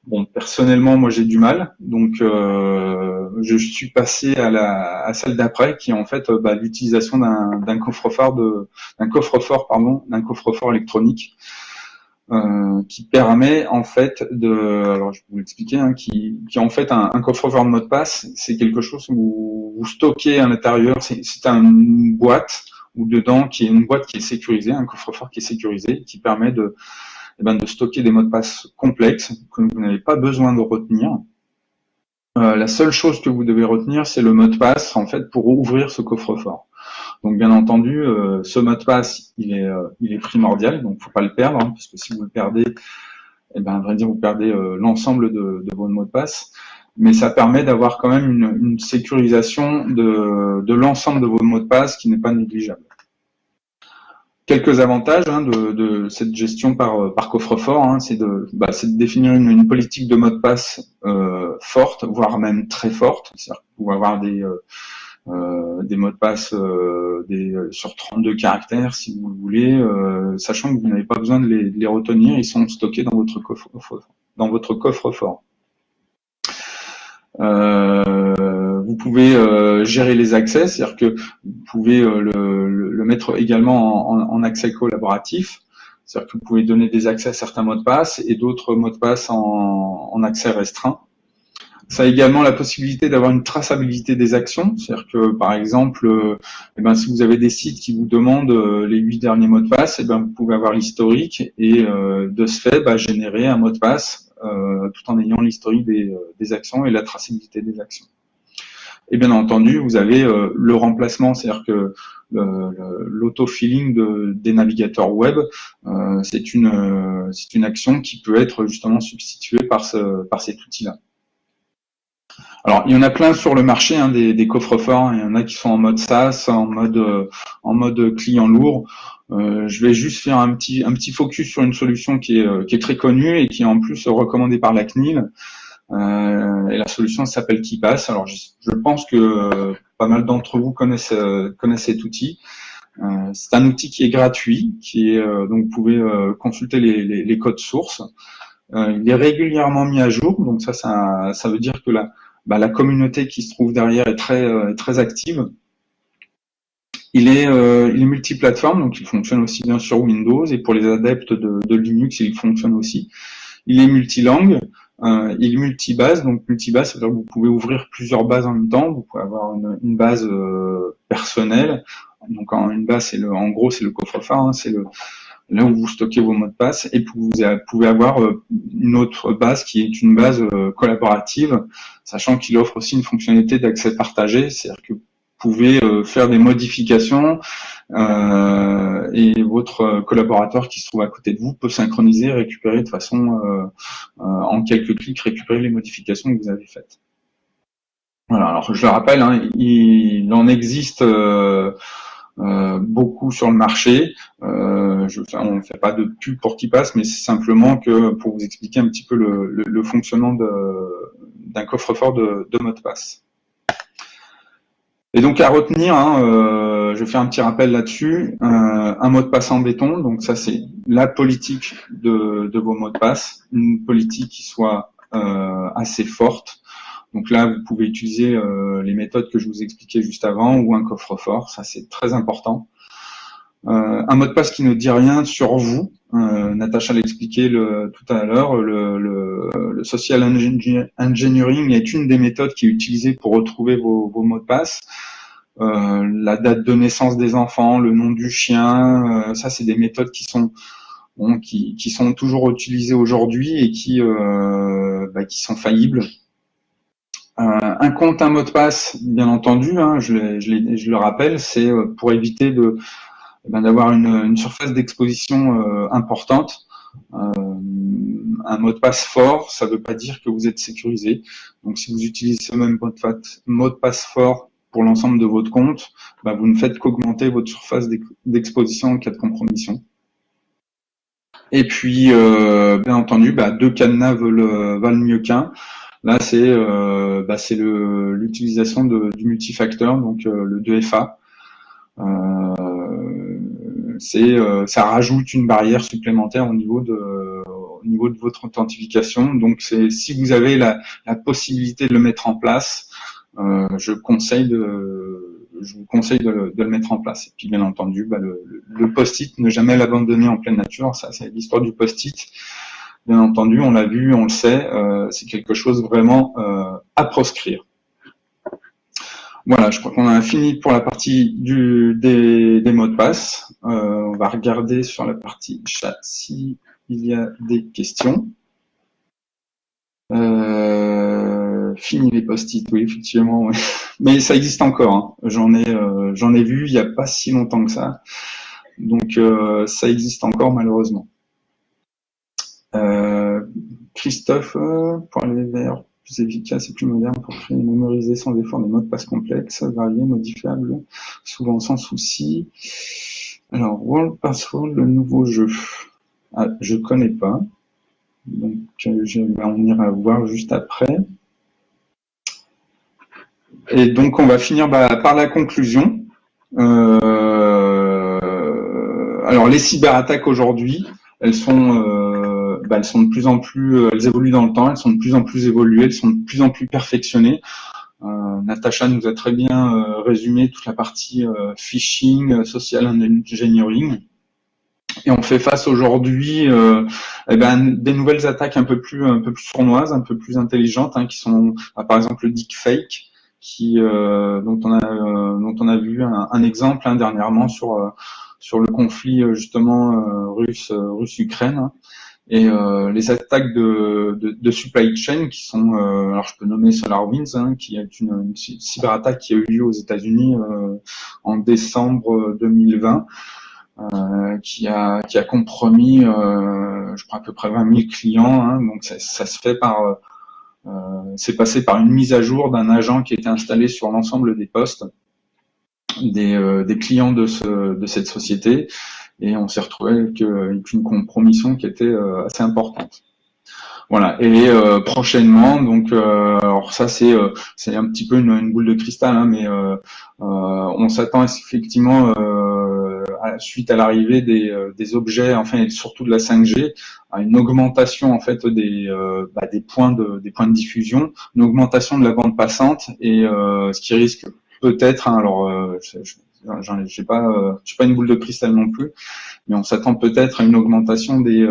Bon, personnellement, moi j'ai du mal, donc je suis passé à celle d'après, qui est en fait l'utilisation d'un coffre-fort électronique. Qui permet en fait alors je vais vous l'expliquer, qui en fait un coffre-fort de mot de passe, c'est quelque chose où vous stockez à l'intérieur, c'est une boîte ou dedans qui est une boîte qui est sécurisée, un coffre-fort qui est sécurisé, qui permet de stocker des mots de passe complexes que vous n'avez pas besoin de retenir. La seule chose que vous devez retenir, c'est le mot de passe en fait pour ouvrir ce coffre-fort. Donc bien entendu, ce mot de passe, il est primordial, donc faut pas le perdre, parce que si vous le perdez, à vrai dire, vous perdez l'ensemble de vos mots de passe. Mais ça permet d'avoir quand même une sécurisation de l'ensemble de vos mots de passe qui n'est pas négligeable. Quelques avantages de cette gestion par coffre-fort, c'est de définir une politique de mot de passe forte, voire même très forte. C'est-à-dire que vous pouvez avoir des mots de passe sur 32 caractères si vous le voulez, sachant que vous n'avez pas besoin de les retenir, ils sont stockés dans votre coffre-fort. Vous pouvez gérer les accès, c'est-à-dire que vous pouvez le mettre également en accès collaboratif, c'est-à-dire que vous pouvez donner des accès à certains mots de passe et d'autres mots de passe en accès restreint. Ça a également la possibilité d'avoir une traçabilité des actions, c'est-à-dire que par exemple, si vous avez des sites qui vous demandent les 8 derniers mots de passe, vous pouvez avoir l'historique et de ce fait générer un mot de passe tout en ayant l'historique des actions et la traçabilité des actions. Et bien entendu, vous avez le remplacement, c'est-à-dire que l'autofilling des navigateurs web, c'est une action qui peut être justement substituée par cet outil-là. Alors, il y en a plein sur le marché, des coffres-forts. Il y en a qui sont en mode SaaS, en mode client lourd. Je vais juste faire un petit focus sur une solution qui est très connue et qui est en plus recommandée par la CNIL. Et la solution s'appelle KeePass. Alors, je pense que pas mal d'entre vous connaissent cet outil. C'est un outil qui est gratuit, donc vous pouvez consulter les codes sources. Il est régulièrement mis à jour, donc ça veut dire que la communauté qui se trouve derrière est très active. Il est multiplateforme, donc il fonctionne aussi bien sur Windows, et pour les adeptes de Linux, il fonctionne aussi. Il est multilangue, il est multibase, donc multibase, c'est-à-dire que vous pouvez ouvrir plusieurs bases en même temps. Vous pouvez avoir une base personnelle, donc une base, en gros c'est le coffre-fort, c'est là où vous stockez vos mots de passe, et vous pouvez avoir une autre base qui est une base collaborative, sachant qu'il offre aussi une fonctionnalité d'accès partagé, c'est-à-dire que vous pouvez faire des modifications et votre collaborateur qui se trouve à côté de vous peut synchroniser, récupérer de façon en quelques clics, récupérer les modifications que vous avez faites. Voilà, alors je le rappelle, il en existe beaucoup sur le marché. On ne fait pas de pub pour KeePass, mais c'est simplement que pour vous expliquer un petit peu le fonctionnement d'un coffre-fort de mots de passe. Et donc à retenir, je vais faire un petit rappel là-dessus, un mot de passe en béton, donc ça c'est la politique de vos mots de passe, une politique qui soit assez forte. Donc là, vous pouvez utiliser les méthodes que je vous expliquais juste avant ou un coffre-fort, ça c'est très important. Un mot de passe qui ne dit rien sur vous, Natacha l'expliquait tout à l'heure, le social engineering est une des méthodes qui est utilisée pour retrouver vos mots de passe. La date de naissance des enfants, le nom du chien, ça c'est des méthodes qui sont toujours utilisées aujourd'hui et qui qui sont faillibles. Un compte, un mot de passe, bien entendu, hein, je le rappelle, c'est pour éviter d'avoir une surface d'exposition importante. Un mot de passe fort, ça ne veut pas dire que vous êtes sécurisé. Donc, si vous utilisez ce même mot de passe fort pour l'ensemble de votre compte, vous ne faites qu'augmenter votre surface d'exposition en cas de compromission. Et puis, bien entendu, deux cadenas valent mieux qu'un. Là, c'est l'utilisation du multifacteur, donc le 2FA. Ça rajoute une barrière supplémentaire au niveau de votre authentification. Donc, si vous avez la possibilité de le mettre en place, je vous conseille de le mettre en place. Et puis, bien entendu, le post-it, ne jamais l'abandonner en pleine nature. Ça, c'est l'histoire du post-it. Bien entendu, on l'a vu, on le sait, c'est quelque chose vraiment à proscrire. Voilà, je crois qu'on a fini pour la partie des mots de passe. On va regarder sur la partie chat s'il y a des questions. Fini les post-it, oui, effectivement. Ouais. Mais ça existe encore. Hein. J'en ai vu il n'y a pas si longtemps que ça. Donc ça existe encore malheureusement. Christophe, pour aller vers plus efficace et plus moderne pour créer et mémoriser sans effort des mots de passe complexes, variés, modifiables, souvent sans souci. Alors, World Password, le nouveau jeu. Ah, je connais pas. Donc, on ira voir juste après. Et donc, on va finir par la conclusion. Alors, les cyberattaques aujourd'hui, elles sont de plus en plus, elles évoluent dans le temps, elles sont de plus en plus évoluées, elles sont de plus en plus perfectionnées. Natacha nous a très bien résumé toute la partie phishing, social engineering. Et on fait face aujourd'hui des nouvelles attaques un peu plus sournoises, un peu plus intelligentes, qui sont par exemple le deepfake, dont on a vu un exemple dernièrement sur le conflit justement russe-Ukraine. Et les attaques de supply chain qui sont, alors je peux nommer SolarWinds, qui est une cyberattaque qui a eu lieu aux États-Unis en décembre 2020, qui a compromis, je crois à peu près 20 000 clients. Donc ça se fait c'est passé par une mise à jour d'un agent qui était installé sur l'ensemble des postes des clients de cette société. Et on s'est retrouvé avec une compromission qui était assez importante. Voilà. Et prochainement, donc, alors ça c'est un petit peu une boule de cristal, mais on s'attend effectivement suite à l'arrivée des objets, enfin et surtout de la 5G, à une augmentation en fait des points de diffusion, une augmentation de la bande passante et ce qui risque peut-être, j'ai pas une boule de cristal non plus, mais on s'attend peut-être à une augmentation des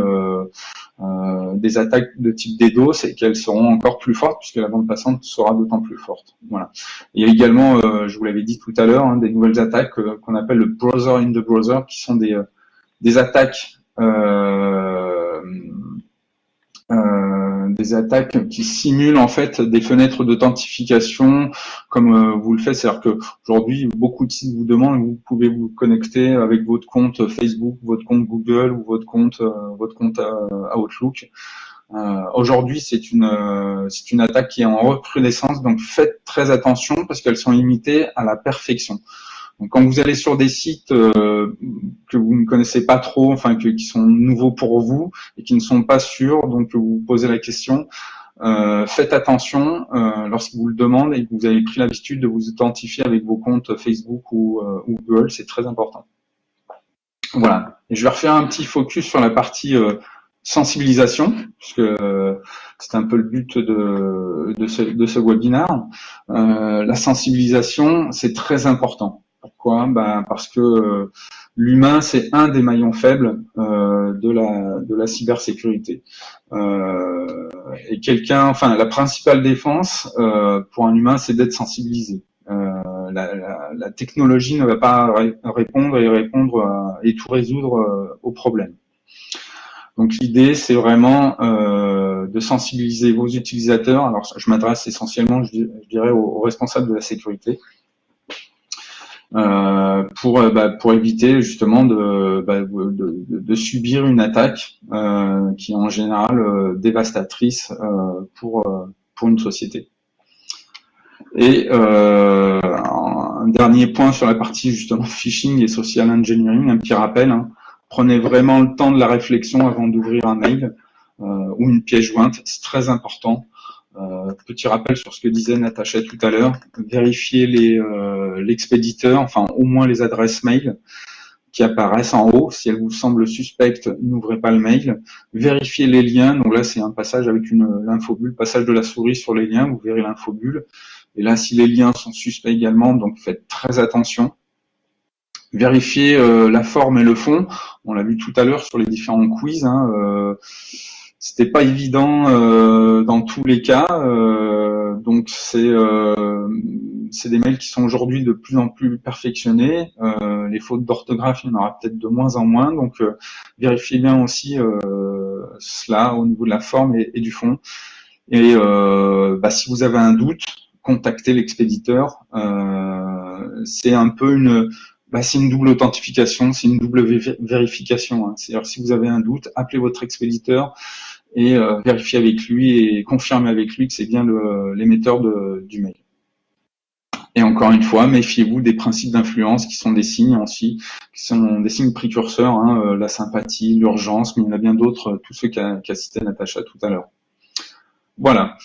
attaques de type DDoS et qu'elles seront encore plus fortes puisque la bande passante sera d'autant plus forte. Voilà. Il y a également, je vous l'avais dit tout à l'heure, des nouvelles attaques qu'on appelle le browser in the browser, qui sont des attaques qui simulent en fait des fenêtres d'authentification comme vous le faites, c'est-à-dire que aujourd'hui beaucoup de sites vous demandent, vous pouvez vous connecter avec votre compte Facebook, votre compte Google ou votre compte Outlook. Aujourd'hui, c'est une attaque qui est en recrudescence, donc faites très attention parce qu'elles sont limitées à la perfection. Donc, quand vous allez sur des sites que vous ne connaissez pas trop, enfin qui sont nouveaux pour vous et qui ne sont pas sûrs, donc vous vous posez la question, faites attention lorsqu'ils vous le demandent et que vous avez pris l'habitude de vous authentifier avec vos comptes Facebook ou Google, c'est très important. Voilà. Et je vais refaire un petit focus sur la partie sensibilisation, puisque c'est un peu le but de ce webinaire. La sensibilisation, c'est très important. Pourquoi ? Parce que l'humain, c'est un des maillons faibles de la cybersécurité. Et la principale défense pour un humain, c'est d'être sensibilisé. La technologie ne va pas répondre et tout résoudre aux problèmes. Donc l'idée, c'est vraiment de sensibiliser vos utilisateurs. Alors je m'adresse essentiellement, je dirais, aux responsables de la sécurité, pour éviter justement de subir une attaque qui est en général dévastatrice pour une société. Et un dernier point sur la partie justement phishing et social engineering, un petit rappel, hein. Prenez vraiment le temps de la réflexion avant d'ouvrir un mail ou une pièce jointe, c'est très important. Petit rappel sur ce que disait Natacha tout à l'heure, vérifiez l'expéditeur, enfin au moins les adresses mail qui apparaissent en haut. Si elles vous semblent suspectes, n'ouvrez pas le mail. Vérifiez les liens, donc là c'est un passage avec l'infobulle, passage de la souris sur les liens, vous verrez l'infobulle. Et là, si les liens sont suspects également, donc faites très attention. Vérifiez la forme et le fond. On l'a vu tout à l'heure sur les différents quiz. Hein, c'était pas évident dans tous les cas. Donc c'est des mails qui sont aujourd'hui de plus en plus perfectionnés. Les fautes d'orthographe, il y en aura peut-être de moins en moins. Donc vérifiez bien aussi cela au niveau de la forme et du fond. Et si vous avez un doute, contactez l'expéditeur. C'est un peu c'est une double authentification, c'est une double vérification. Hein. C'est-à-dire si vous avez un doute, appelez votre expéditeur et vérifiez avec lui et confirmez avec lui que c'est bien l'émetteur du mail. Et encore une fois, méfiez-vous des principes d'influence qui sont des signes aussi, qui sont des signes précurseurs, hein, la sympathie, l'urgence, mais il y en a bien d'autres, tous ceux qu'a cité Natacha tout à l'heure. Voilà.